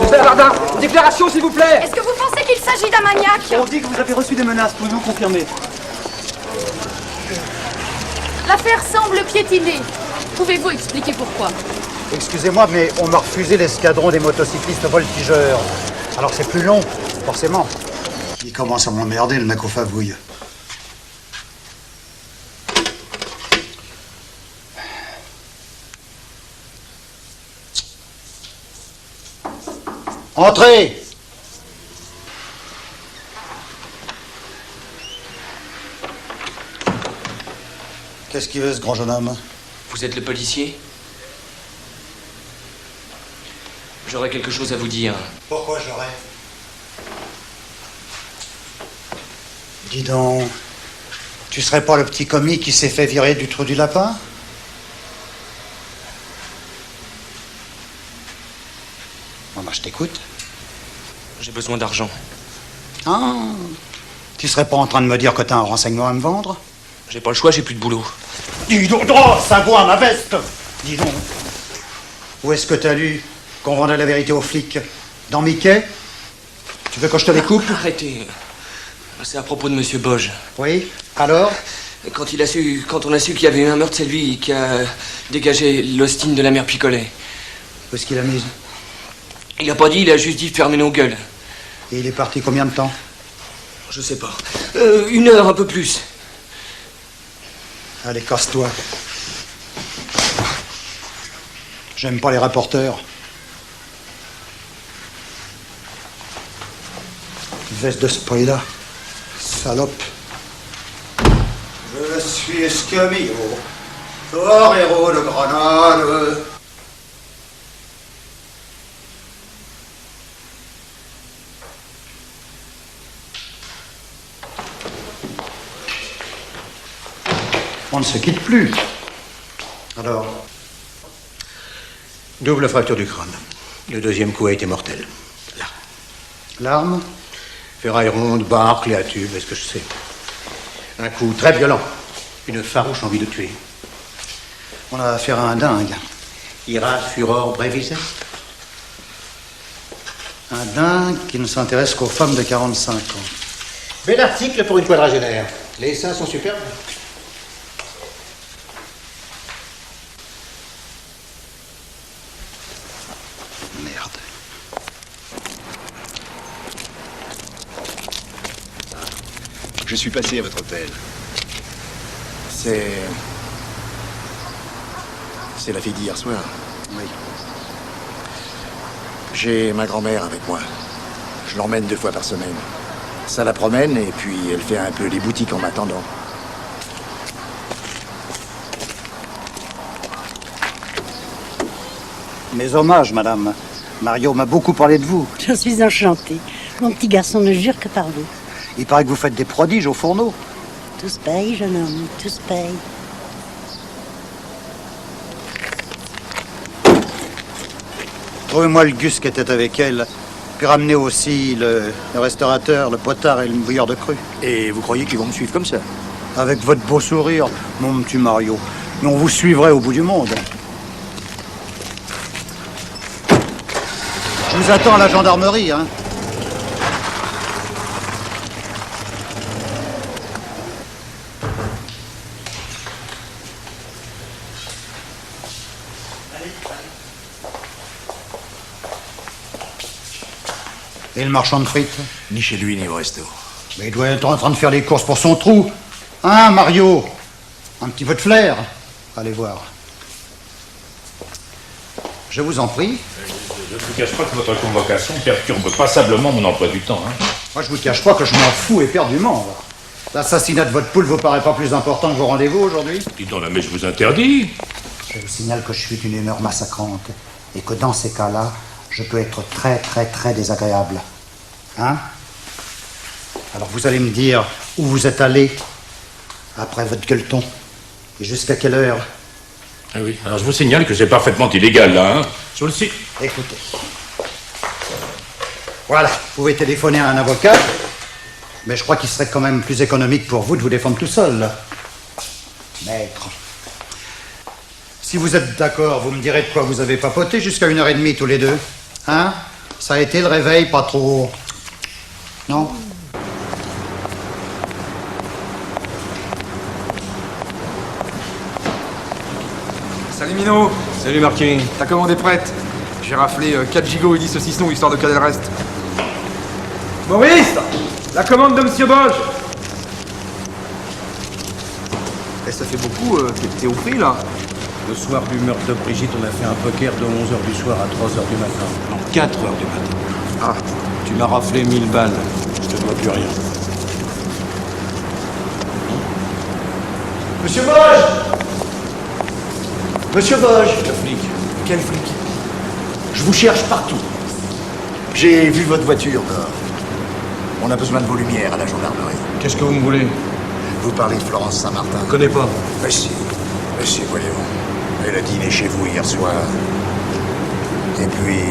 Bernardin, déclaration s'il vous plaît. Est-ce que vous pensez qu'il s'agit d'un maniaque? On dit que vous avez reçu des menaces, pouvez-vous confirmer? L'affaire semble piétiner. Pouvez-vous expliquer pourquoi? Excusez-moi, mais on m'a refusé l'escadron des motocyclistes voltigeurs. Alors c'est plus long, forcément. Il commence à m'emmerder, le mec aux favouilles. Entrez! Qu'est-ce qu'il veut, ce grand jeune homme? Vous êtes le policier? J'aurais quelque chose à vous dire. Pourquoi j'aurais? Dis donc, tu serais pas le petit commis qui s'est fait virer du trou du lapin? Bon, bah, je t'écoute. J'ai besoin d'argent. Ah, tu serais pas en train de me dire que t'as un renseignement à me vendre? J'ai pas le choix, j'ai plus de boulot. Dis donc, oh, ça boit ma veste! Dis donc, où est-ce que t'as lu qu'on vendait la vérité aux flics? Dans Mickey? Tu veux que je te les coupe? Arrêtez. C'est à propos de Monsieur Boge. Oui, alors? Quand on a su qu'il y avait eu un meurtre, c'est lui qui a dégagé l'hostine de la mère Picolet. Où est-ce qu'il a mise? Il a pas dit, il a juste dit fermez nos gueules. Et il est parti combien de temps? Je sais pas. 1 heure, un peu plus. Allez, casse-toi. J'aime pas les rapporteurs. Veste de ce prix-là. Salope. Je suis Escamillo, torero de Grenade. On ne se quitte plus. Alors? Double fracture du crâne. Le deuxième coup a été mortel. Là. L'arme? Ferraille ronde, barre, clé à tube, est-ce que je sais? Un coup très violent. Une farouche envie de tuer. On a affaire à un dingue. Ira furor brevis est. Un dingue qui ne s'intéresse qu'aux femmes de 45 ans. Bel article pour une quadragénaire. Les seins sont superbes. Merde. Je suis passé à votre hôtel. C'est la fille d'hier soir. Oui. J'ai ma grand-mère avec moi. Je l'emmène 2 fois par semaine. Ça la promène et puis elle fait un peu les boutiques en m'attendant. Mes hommages, madame. Mario m'a beaucoup parlé de vous. Je suis enchantée. Mon petit garçon ne jure que par vous. Il paraît que vous faites des prodiges au fourneau. Tous payent, jeune homme, tous payent. Trouvez-moi le gus qui était avec elle. Puis ramenez aussi le restaurateur, le potard et le bouilleur de cru. Et vous croyez qu'ils vont me suivre comme ça? Avec votre beau sourire, mon petit Mario. Mais on vous suivrait au bout du monde. Je vous attends à la gendarmerie, hein. Et le marchand de frites? Ni chez lui, ni au resto. Mais il doit être en train de faire les courses pour son trou. Hein, Mario? Un petit peu de flair. Allez voir. Je vous en prie. Je ne vous cache pas que votre convocation perturbe passablement mon emploi du temps. Hein. Moi, je vous cache pas que je m'en fous éperdument. L'assassinat de votre poule vous paraît pas plus important que vos rendez-vous aujourd'hui? Dites donc là, mais je vous interdis. Je vous signale que je suis d'une humeur massacrante. Et que dans ces cas-là, je peux être très, très, très désagréable. Hein? Alors vous allez me dire où vous êtes allé après votre gueuleton. Et jusqu'à quelle heure? Ah oui, alors je vous signale que c'est parfaitement illégal, là, hein. Je vous le sais. Écoutez. Voilà, vous pouvez téléphoner à un avocat, mais je crois qu'il serait quand même plus économique pour vous de vous défendre tout seul. Maître. Si vous êtes d'accord, vous me direz de quoi vous avez papoté jusqu'à 1h30 tous les deux. Hein? Ça a été le réveil, pas trop... Non? Salut Minot. Salut Marquis. Ta commande est prête. J'ai raflé 4 gigots et 10 saucissons histoire de caler le reste. Maurice, la commande de Monsieur Boge. Et ça fait beaucoup, t'es au prix là. Le soir du meurtre de Brigitte, on a fait un poker de 11h du soir à 3h du matin. Non, 4h du matin. Ah. Tu m'as raflé 1000 balles. Je te dois plus rien. Monsieur Boge! Monsieur Boge! Le flic. Quel flic? Je vous cherche partout. J'ai vu votre voiture dehors. On a besoin de vos lumières à la gendarmerie. Qu'est-ce que vous me voulez? Vous parlez de Florence Saint-Martin. Je connais pas. Mais si, voyons. Elle a dîné chez vous hier soir. Et puis...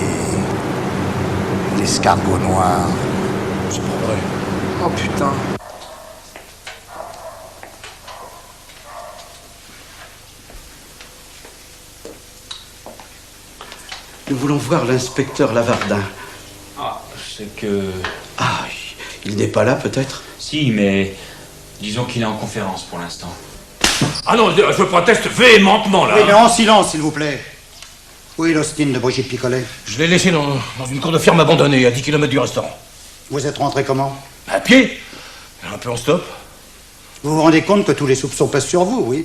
l'escargot noir. C'est pas vrai. Oh putain. Nous voulons voir l'inspecteur Lavardin. Ah, c'est que... Ah, il n'est pas là, peut-être? Si, mais... disons qu'il est en conférence pour l'instant. Ah non, je proteste véhémentement, là. Oui, mais en silence, s'il vous plaît. Où est l'Austin de Brigitte Picolet? Je l'ai laissé dans une cour de ferme abandonnée, à 10 km du restaurant. Vous êtes rentré comment? À pied. Un peu en stop. Vous vous rendez compte que tous les soupçons pèsent sur vous, oui?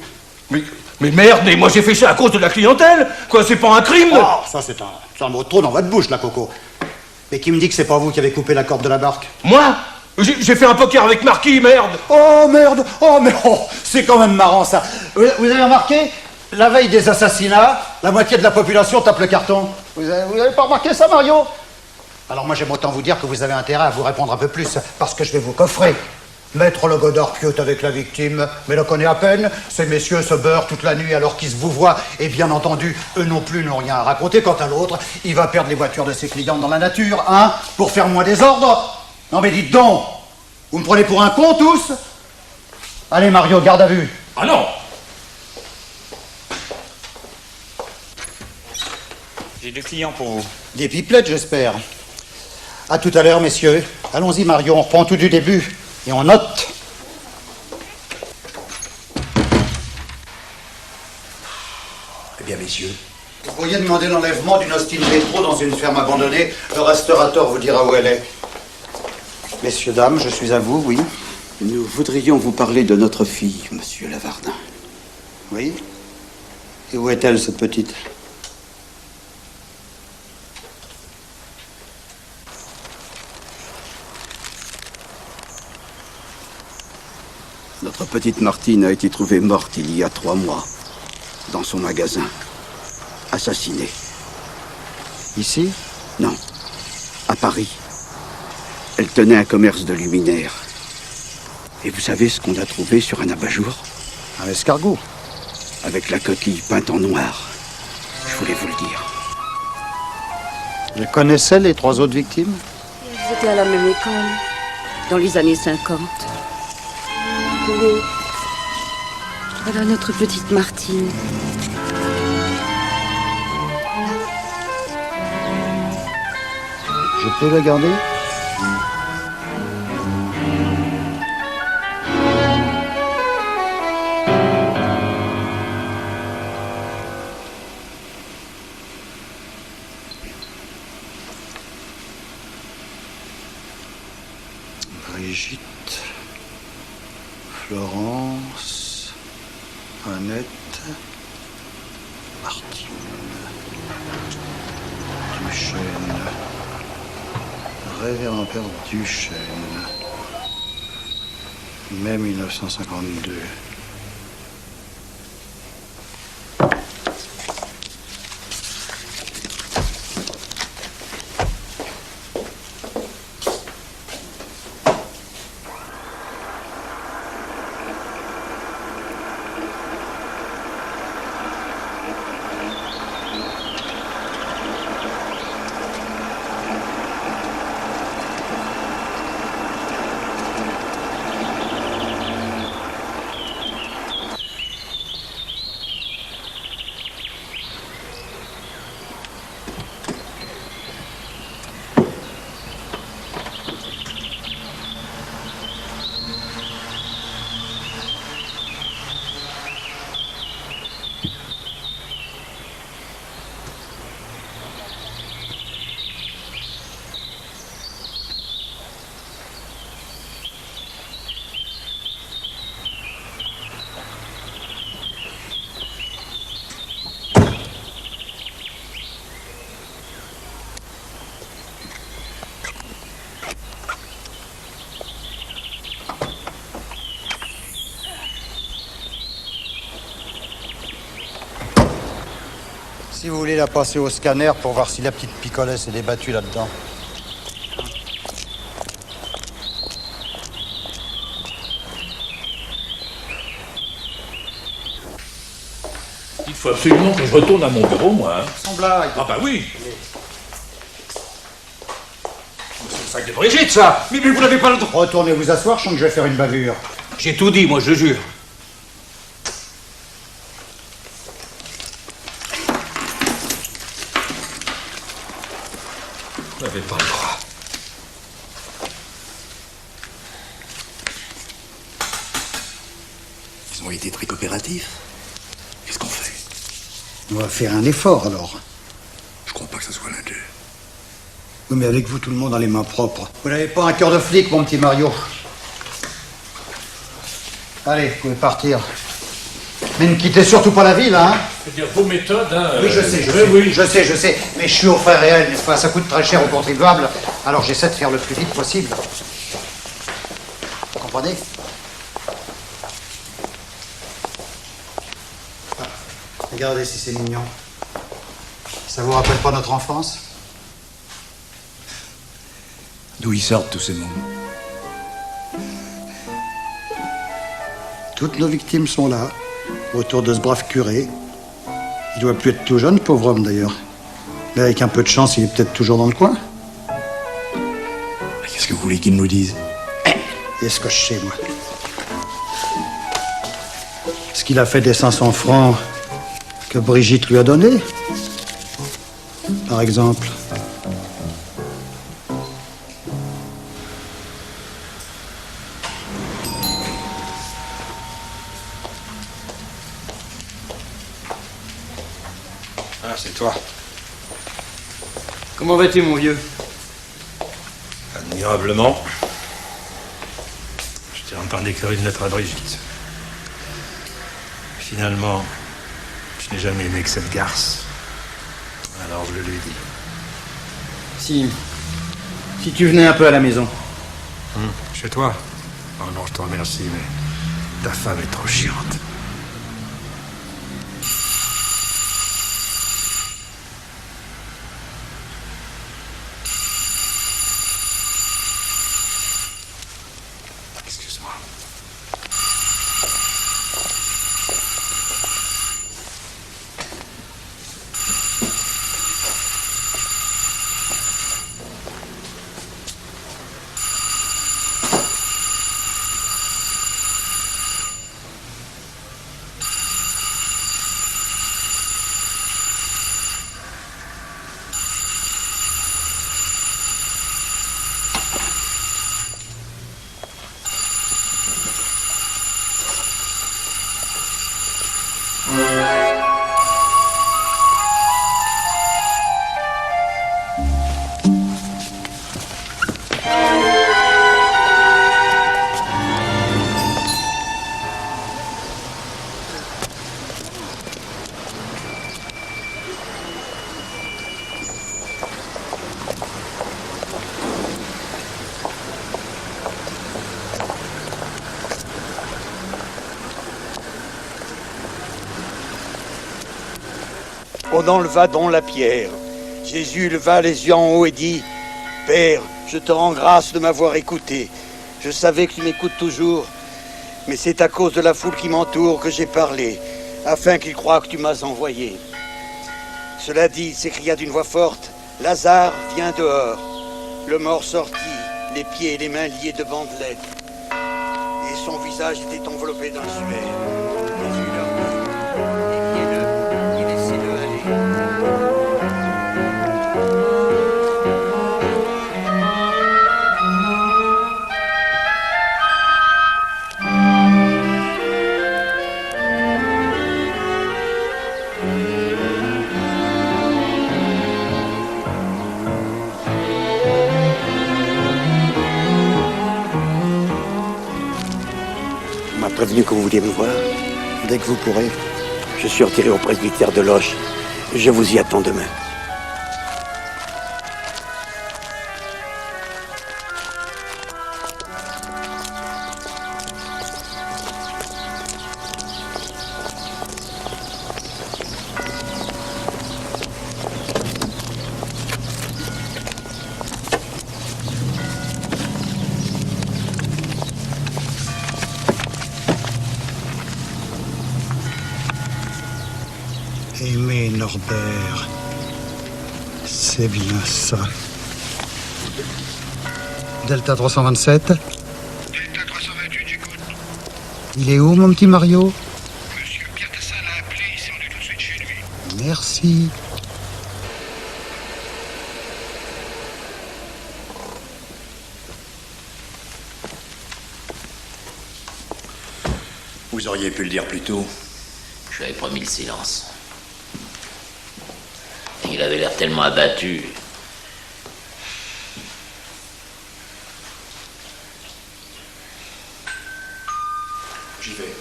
Mais merde, mais moi j'ai fait ça à cause de la clientèle. Quoi, c'est pas un crime? Oh, ça c'est un mot trop dans votre bouche, là, Coco. Mais qui me dit que c'est pas vous qui avez coupé la corde de la barque? Moi? J'ai fait un poker avec Marquis, merde. Oh, merde. Oh, mais oh, c'est quand même marrant, ça. Vous avez remarqué? La veille des assassinats, la moitié de la population tape le carton. Vous avez pas remarqué ça, Mario? Alors moi, j'aime autant vous dire que vous avez intérêt à vous répondre un peu plus, parce que je vais vous coffrer. Maître Le Godard piote avec la victime, mais le connaît à peine. Ces messieurs se beurrent toute la nuit alors qu'ils se vous voient. Et bien entendu, eux non plus n'ont rien à raconter. Quant à l'autre, il va perdre les voitures de ses clients dans la nature, hein, pour faire moins désordre. Non mais dites donc, vous me prenez pour un con tous? Allez Mario, garde à vue. Ah non! J'ai 2 clients pour vous. Des pipelettes, j'espère. À tout à l'heure, messieurs. Allons-y, Mario, on reprend tout du début. Et on note. Eh bien, messieurs. Vous pourriez demander l'enlèvement d'une Austin Métro dans une ferme abandonnée. Le restaurateur vous dira où elle est. Messieurs, dames, je suis à vous, oui. Nous voudrions vous parler de notre fille, monsieur Lavardin. Oui? Et où est-elle, cette petite? Notre petite Martine a été trouvée morte il y a 3 mois, dans son magasin, assassinée. Ici? Non, à Paris. Elle tenait un commerce de luminaires. Et vous savez ce qu'on a trouvé sur un abat-jour? Un escargot. Avec la coquille peinte en noir. Je voulais vous le dire. Je connaissais les 3 autres victimes? Ils étaient à la même école, dans les années 50. Oui. Voilà notre petite Martine. peux la garder? Brigitte, Florence, Annette, Martine, Duchesne, Révérend Père Duchesne, mai 1952. Si vous voulez la passer au scanner pour voir si la petite picolette s'est débattue là-dedans. Il faut absolument que je retourne à mon bureau, moi. Hein. Sans blague. Ah bah oui. C'est le sac de Brigitte, ça. Mais vous n'avez pas le droit. Retournez vous asseoir, je sens que je vais faire une bavure. J'ai tout dit, moi, je jure. Vous n'avez pas le droit. Ils ont été très coopératifs. Qu'est-ce qu'on fait? On va faire un effort, alors. Je crois pas que ce soit l'un d'eux. Oui, mais avec vous, tout le monde a les mains propres. Vous n'avez pas un cœur de flic, mon petit Mario. Allez, vous pouvez partir. Mais ne quittez surtout pas la ville, hein. C'est-à-dire vos méthodes, hein. Oui, je sais, je sais. Mais je suis au frais réel, n'est-ce pas? Ça coûte très cher aux contribuables. Alors j'essaie de faire le plus vite possible. Vous comprenez? Ah, regardez si c'est mignon. Ça vous rappelle pas notre enfance? D'où ils sortent tous ces mots? Toutes nos victimes sont là, autour de ce brave curé. Il doit plus être tout jeune, pauvre homme d'ailleurs. Mais avec un peu de chance, il est peut-être toujours dans le coin. Qu'est-ce que vous voulez qu'ils nous disent? Et ce que je sais, moi. Est-ce qu'il a fait des 500 francs que Brigitte lui a donnés? Par exemple. Ah, c'est toi. Comment vas-tu, mon vieux? Admirablement. J'étais en train d'écrire une lettre à Brigitte. Finalement, je n'ai jamais aimé que cette garce. Alors je le lui ai dit. Si tu venais un peu à la maison. Chez toi? Oh non, je te remercie, mais ta femme est trop chiante. Excuse-moi. On enleva donc la pierre. Jésus leva les yeux en haut et dit, « Père, je te rends grâce de m'avoir écouté. Je savais que tu m'écoutes toujours, mais c'est à cause de la foule qui m'entoure que j'ai parlé, afin qu'ils croient que tu m'as envoyé. » Cela dit, il s'écria d'une voix forte, « Lazare, viens dehors. » Le mort sortit, les pieds et les mains liés de bandelettes, et son visage était enveloppé d'un suaire. Jésus leur dit, « Éviez-le et laissez-le aller. » On m'a prévenu que vous vouliez me voir. Dès que vous pourrez, je suis retiré au presbytère de Loches. Je vous y attends demain. Aimé Norbert, c'est bien ça. Delta 327. Delta 328, j'écoute. Il est où, mon petit Mario? Monsieur Pierre Tassin l'a appelé, il s'est rendu tout de suite chez lui. Merci. Vous auriez pu le dire plus tôt. J'avais promis le silence. Il avait l'air tellement abattu. J'y vais.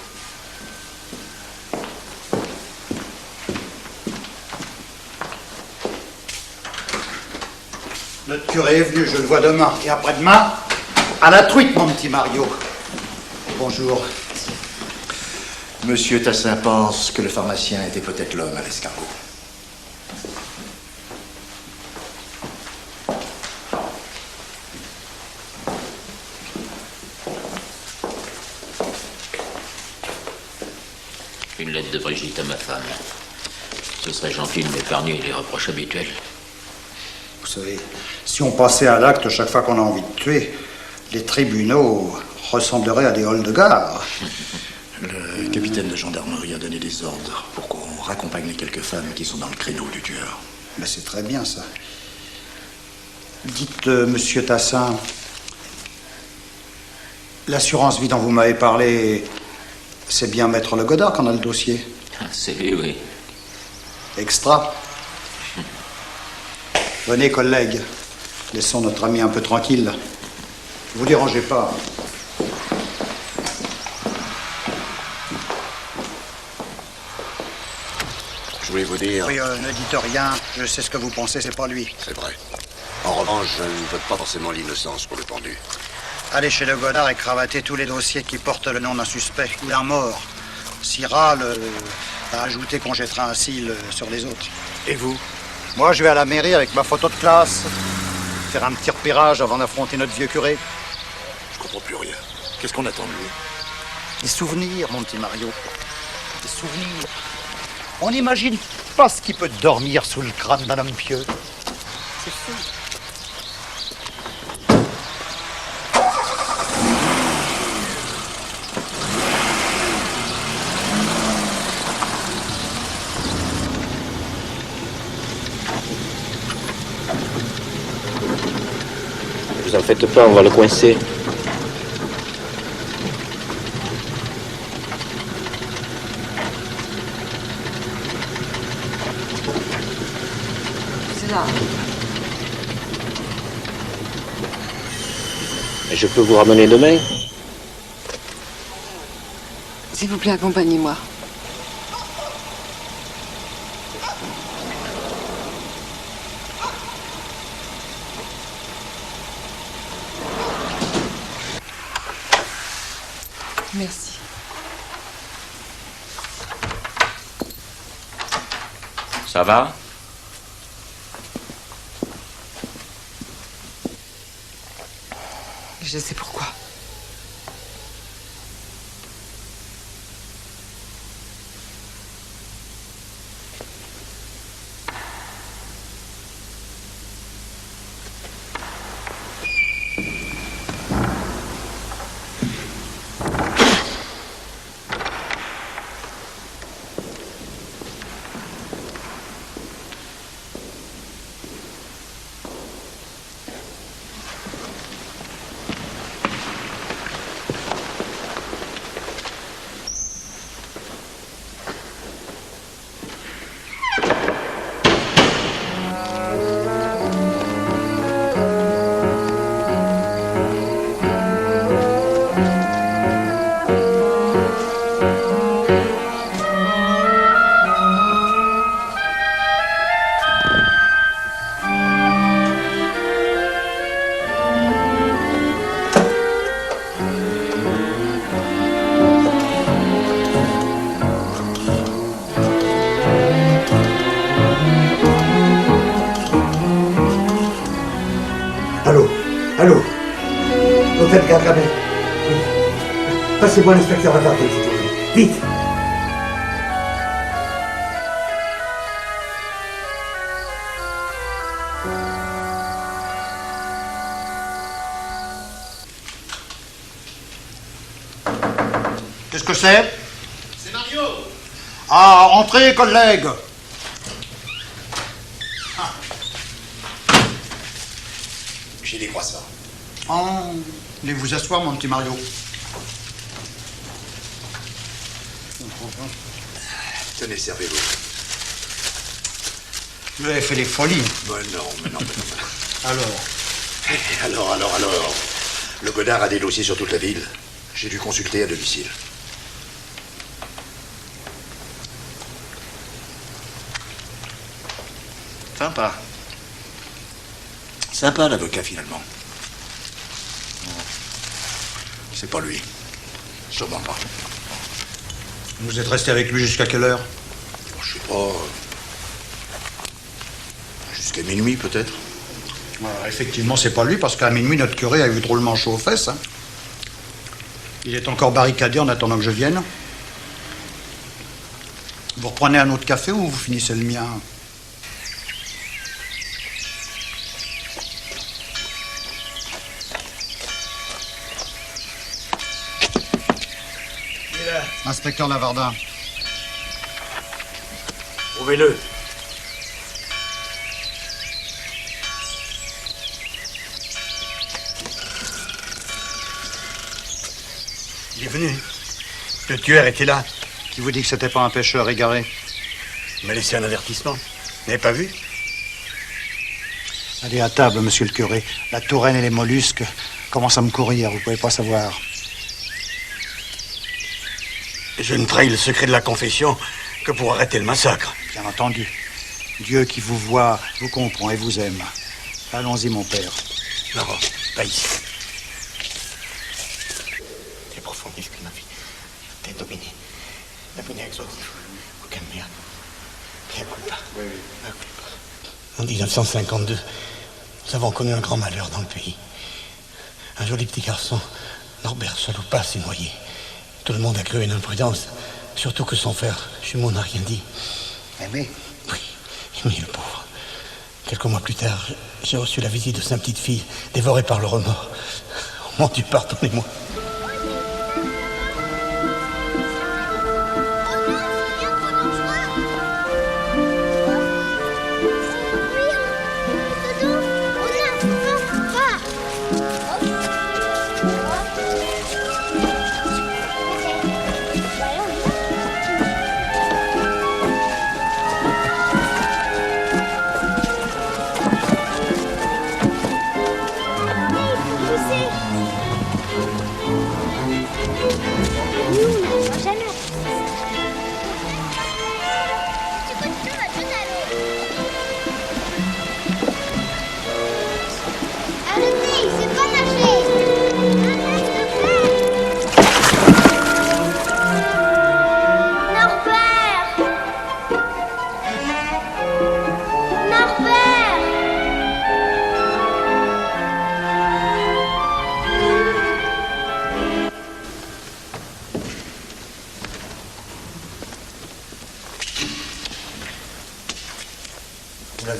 Notre curé est venu, je le vois demain. Et après-demain, à la truite, mon petit Mario. Bonjour. Monsieur Tassin pense que le pharmacien était peut-être l'homme à l'escargot. Une lettre de Brigitte à ma femme. Ce serait gentil de m'épargner les reproches habituels. Vous savez, si on passait à l'acte chaque fois qu'on a envie de tuer, les tribunaux ressembleraient à des halls de gare. Le capitaine de gendarmerie a donné des ordres pour qu'on raccompagne les quelques femmes qui sont dans le créneau du tueur. Mais c'est très bien, ça. Dites, monsieur Tassin, l'assurance vie dont vous m'avez parlé, c'est bien Maître Le Godard qu'on a le dossier. C'est lui, oui. Extra. Venez, collègues. Laissons notre ami un peu tranquille. Vous dérangez pas. Je voulais vous dire... Oui, ne dites rien. Je sais ce que vous pensez, c'est pas lui. C'est vrai. En revanche, je ne veux pas forcément l'innocence pour le pendu. Allez chez Le Godard et cravater tous les dossiers qui portent le nom d'un suspect ou d'un mort. Si râle, à ajouter qu'on jettera un cil sur les autres. Et vous? Moi, je vais à la mairie avec ma photo de classe. Faire un petit repérage avant d'affronter notre vieux curé. Je comprends plus rien. Qu'est-ce qu'on attend de lui? Des souvenirs, mon petit Mario. Des souvenirs. On n'imagine pas ce qui peut dormir sous le crâne d'un homme pieux. C'est fou. Vous en faites pas, on va le coincer. C'est là. Et je peux vous ramener demain? S'il vous plaît, accompagnez-moi. Merci. Ça va? Je sais pourquoi. Allô? Hôtel Gargamel. Oui. Passez-moi l'inspecteur Attardé, s'il vous plaît. Vite! Qu'est-ce que c'est? C'est Mario. Ah, entrez, collègue! J'ai des croissants. Oh, allez vous asseoir, mon petit Mario. Tenez, servez-vous. Vous avez fait des folies. Mais non. Alors. Le Godard a des dossiers sur toute la ville. J'ai dû consulter à domicile. Sympa, l'avocat, finalement. C'est pas lui. Sûrement pas. Vous êtes resté avec lui jusqu'à quelle heure? Je sais pas. Jusqu'à minuit, peut-être. Effectivement, c'est pas lui, parce qu'à minuit, notre curé a eu drôlement chaud aux fesses. Hein. Il est encore barricadé en attendant que je vienne. Vous reprenez un autre café ou vous finissez le mien? Inspecteur Lavardin. Trouvez-le. Il est venu. Le tueur était là. Qui vous dit que c'était pas un pêcheur égaré? Il m'a laissé un avertissement. Vous n'avez pas vu? Allez à table, monsieur le curé. La touraine et les mollusques commencent à me courir, vous pouvez pas savoir. Je ne trahis le secret de la confession que pour arrêter le massacre. Bien entendu. Dieu qui vous voit, vous comprend et vous aime. Allons-y, mon père. Non, pas ici. Te profondisco la vie. Te domini. Domini exotif. Aucun merde. Mea culpa. Mea culpa. En 1952, nous avons connu un grand malheur dans le pays. Un joli petit garçon, Norbert Chaloupa, s'est noyé. Tout le monde a cru une imprudence, surtout que son frère jumeau n'a rien dit. Oui. Oui, mais le pauvre. Quelques mois plus tard, j'ai reçu la visite de sa petite fille, dévorée par le remords. Oh mon Dieu, pardonnez-moi.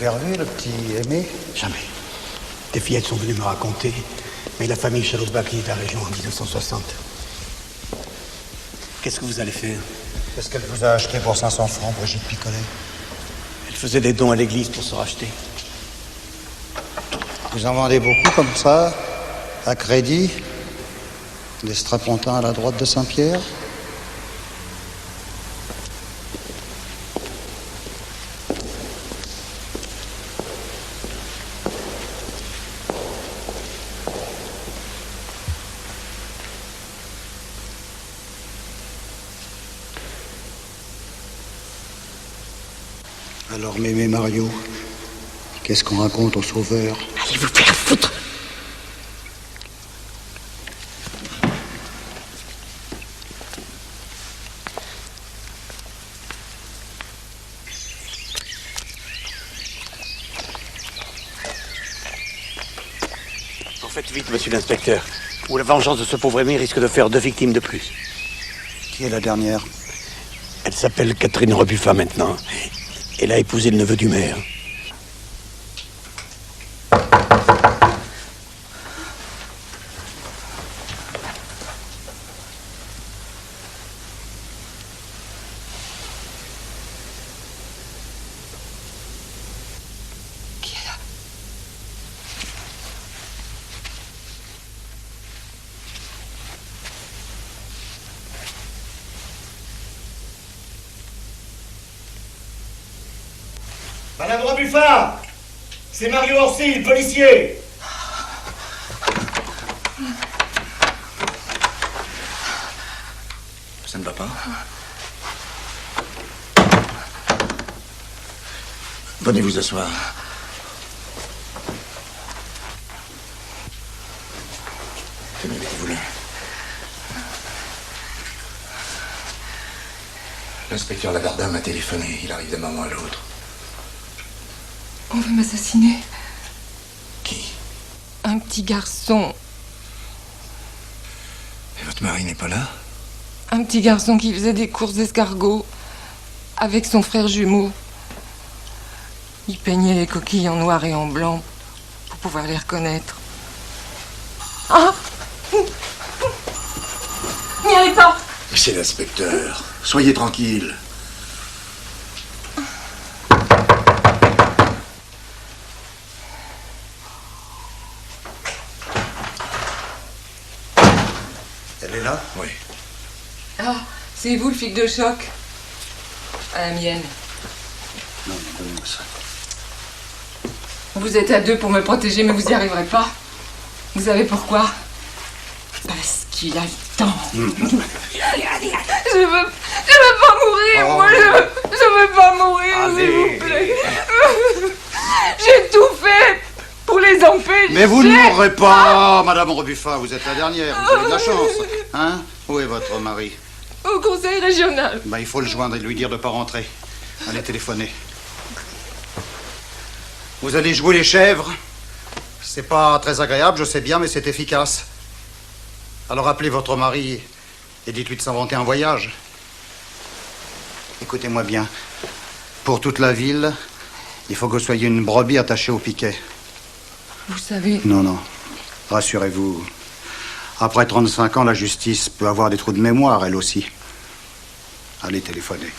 avez revu le petit Aimé? Jamais. Des fillettes sont venues me raconter, mais la famille Chaloupa quitte la région en 1960. Qu'est-ce que vous allez faire? Qu'est-ce qu'elle vous a acheté pour 500 francs, Brigitte Picolet? Elle faisait des dons à l'église pour se racheter. Vous en vendez beaucoup comme ça, à crédit? Des strapontins à la droite de Saint-Pierre? Alors, Mémé Mario, qu'est-ce qu'on raconte au sauveur? Allez vous faire foutre! Faites vite, monsieur l'inspecteur, ou la vengeance de ce pauvre Aimé risque de faire 2 victimes de plus. Qui est la dernière? Elle s'appelle Catherine Rebuffat maintenant. Elle a épousé le neveu du maire. Madame Rebuffat, c'est Mario Orsi, le policier. Ça ne va pas? Venez vous asseoir. Tenez, mettez-vous là. L'inspecteur Lagardin m'a téléphoné. Il arrive d'un moment à l'autre. On veut m'assassiner. Qui? Un petit garçon. Et votre mari n'est pas là? Un petit garçon qui faisait des courses d'escargots avec son frère jumeau. Il peignait les coquilles en noir et en blanc pour pouvoir les reconnaître. Ah! N'y allez pas! C'est l'inspecteur. Soyez tranquille. Elle est là? Oui. Ah, c'est vous le flic de choc? À la mienne. Non, donnez-moi ça. Vous êtes à 2 pour me protéger, mais vous n'y arriverez pas. Vous savez pourquoi? Parce qu'il a le temps. Je veux pas mourir, moi, je veux pas mourir, s'il vous plaît. J'ai tout fait pour les empêcher. Mais vous ne mourrez pas, Madame Rebuffat, vous êtes la dernière, vous avez de la chance. Hein? Où est votre mari? Au conseil régional. Il faut le joindre et lui dire de ne pas rentrer. Allez téléphoner. Vous allez jouer les chèvres. C'est pas très agréable, je sais bien, mais c'est efficace. Alors appelez votre mari et dites-lui de s'inventer un voyage. Écoutez-moi bien. Pour toute la ville, il faut que vous soyez une brebis attachée au piquet. Vous savez... Non, non. Rassurez-vous. Après 35 ans, la justice peut avoir des trous de mémoire, elle aussi. Allez téléphoner.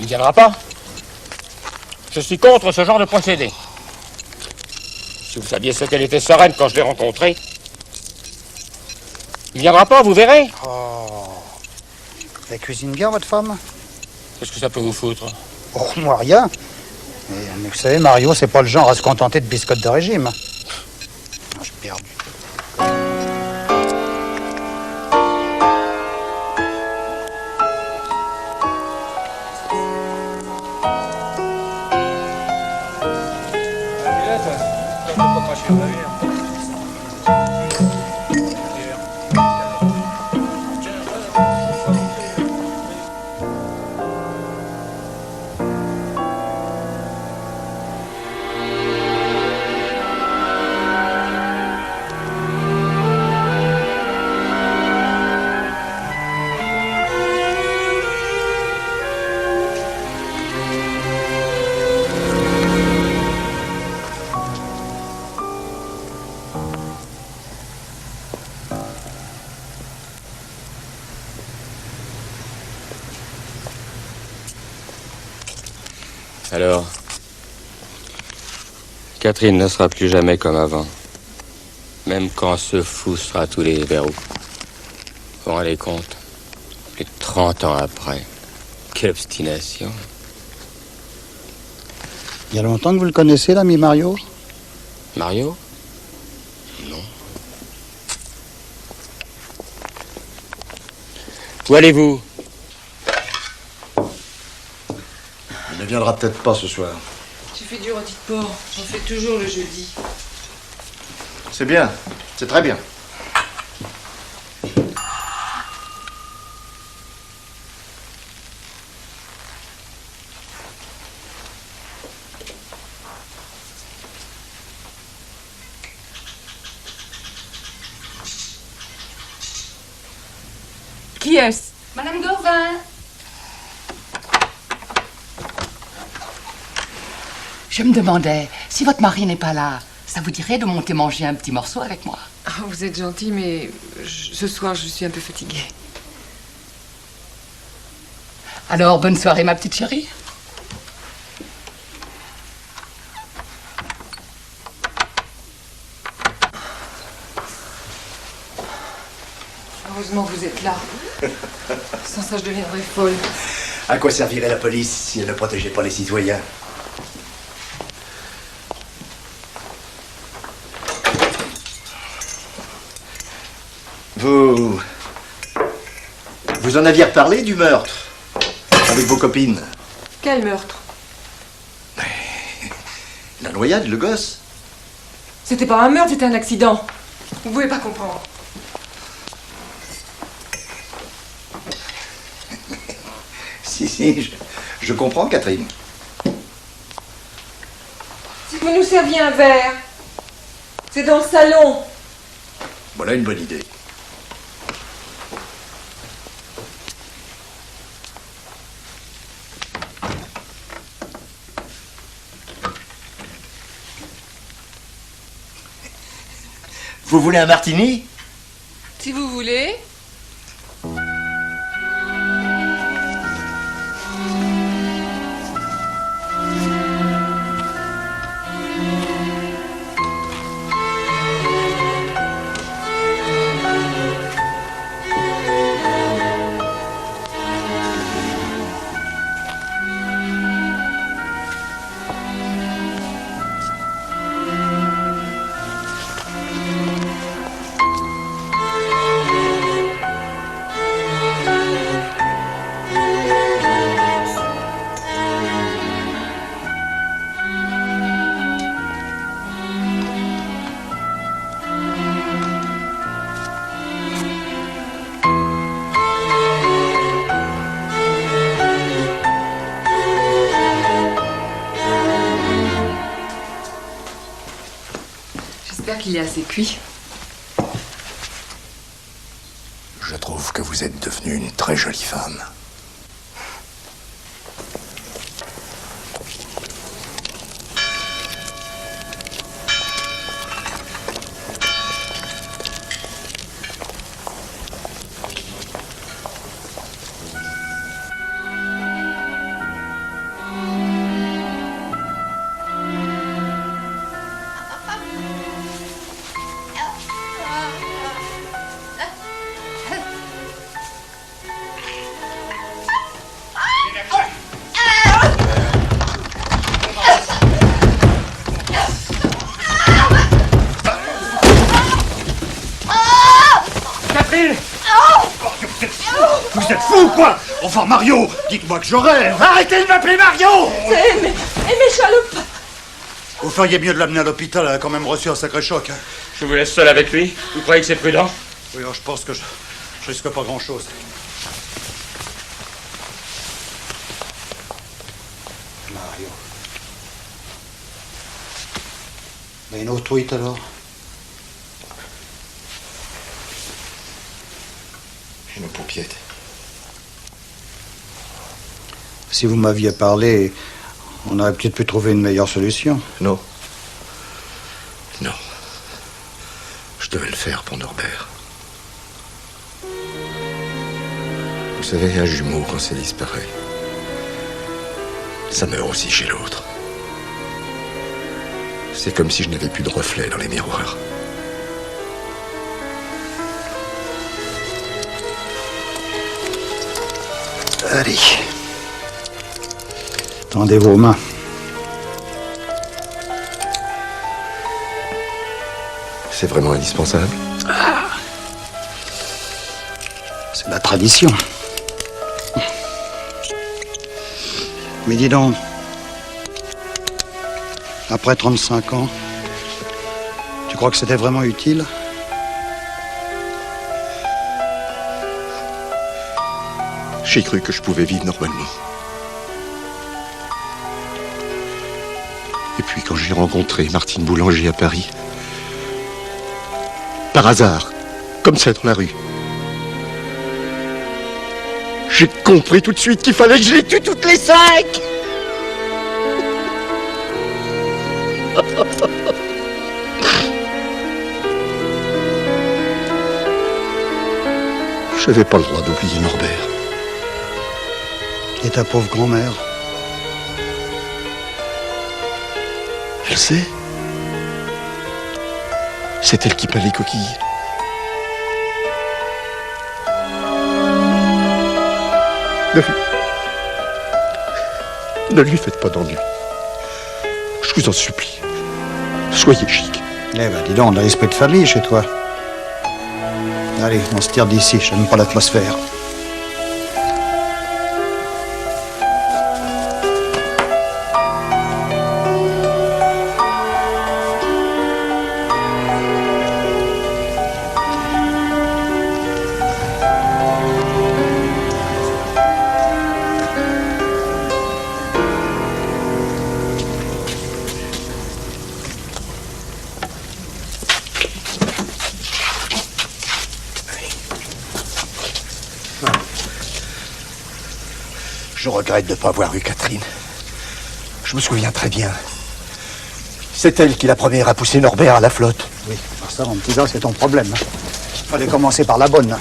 Il ne viendra pas. Je suis contre ce genre de procédé. Si vous saviez ce qu'elle était sereine quand je l'ai rencontrée. Il ne viendra pas, vous verrez. Oh. Elle cuisine bien, votre femme? Qu'est-ce que ça peut vous foutre? Oh, moi, rien. Mais vous savez, Mario, c'est pas le genre à se contenter de biscottes de régime. Je suis perdu. Alors, Catherine ne sera plus jamais comme avant. Même quand ce fou sera tous les verrous. Vous vous rendez compte? Plus de 30 ans après. Quelle obstination. Il y a longtemps que vous le connaissez, l'ami Mario? Mario? Non. Où allez-vous? Il ne viendra peut-être pas ce soir. J'ai fait du rôti de porc. J'en fais toujours le jeudi. C'est bien, c'est très bien. Qui est-ce? Madame Gauvin. Je me demandais, si votre mari n'est pas là, ça vous dirait de monter manger un petit morceau avec moi? Ah, vous êtes gentil, mais ce soir, je suis un peu fatiguée. Alors, bonne soirée, ma petite chérie. Heureusement que vous êtes là. Sans ça, je deviendrais folle. À quoi servirait la police si elle ne protégeait pas les citoyens? Vous en aviez reparlé du meurtre avec vos copines? Quel meurtre? La noyade, le gosse. C'était pas un meurtre, c'était un accident. Vous pouvez pas comprendre. Si, je comprends, Catherine. Si vous nous serviez un verre, c'est dans le salon. Voilà une bonne idée. Vous voulez un martini? Si vous voulez. J'espère qu'il est assez cuit. Je trouve que vous êtes devenue une très jolie femme. Vous êtes fou, quoi? Enfin, Mario, dites-moi que je rêve. Arrêtez de m'appeler Mario! Mais Chaloupe! Vous feriez mieux de l'amener à l'hôpital, elle a quand même reçu un sacré choc. Hein. Je vous laisse seul avec lui. Vous croyez que c'est prudent? Oui, alors je pense que je risque pas grand-chose. Mario. Mais une autre truite, alors? Une paupiette. Si vous m'aviez parlé, on aurait peut-être pu trouver une meilleure solution. Non. Non. Je devais le faire pour Norbert. Vous savez, un jumeau, quand ça disparaît, ça meurt aussi chez l'autre. C'est comme si je n'avais plus de reflet dans les miroirs. Allez. Tendez vos mains. C'est vraiment indispensable? C'est la tradition. Mais dis donc, après 35 ans, tu crois que c'était vraiment utile? J'ai cru que je pouvais vivre normalement. Et puis quand j'ai rencontré Martine Boulanger à Paris, par hasard, comme ça dans la rue, j'ai compris tout de suite qu'il fallait que je les tue toutes les 5. Je n'avais pas le droit d'oublier Norbert. Et ta pauvre grand-mère? Elle sait. C'est elle qui peint les coquilles. Ne lui faites pas d'ennui. Je vous en supplie. Soyez chic. Eh ben, dis donc, on a l'esprit de famille chez toi. Allez, on se tire d'ici, j'aime pas l'atmosphère. Je regrette de ne pas avoir eu Catherine. Je me souviens très bien. C'est elle qui la première a poussé Norbert à la flotte. Oui, ça, mon petit gars, c'est ton problème. Fallait commencer par la bonne.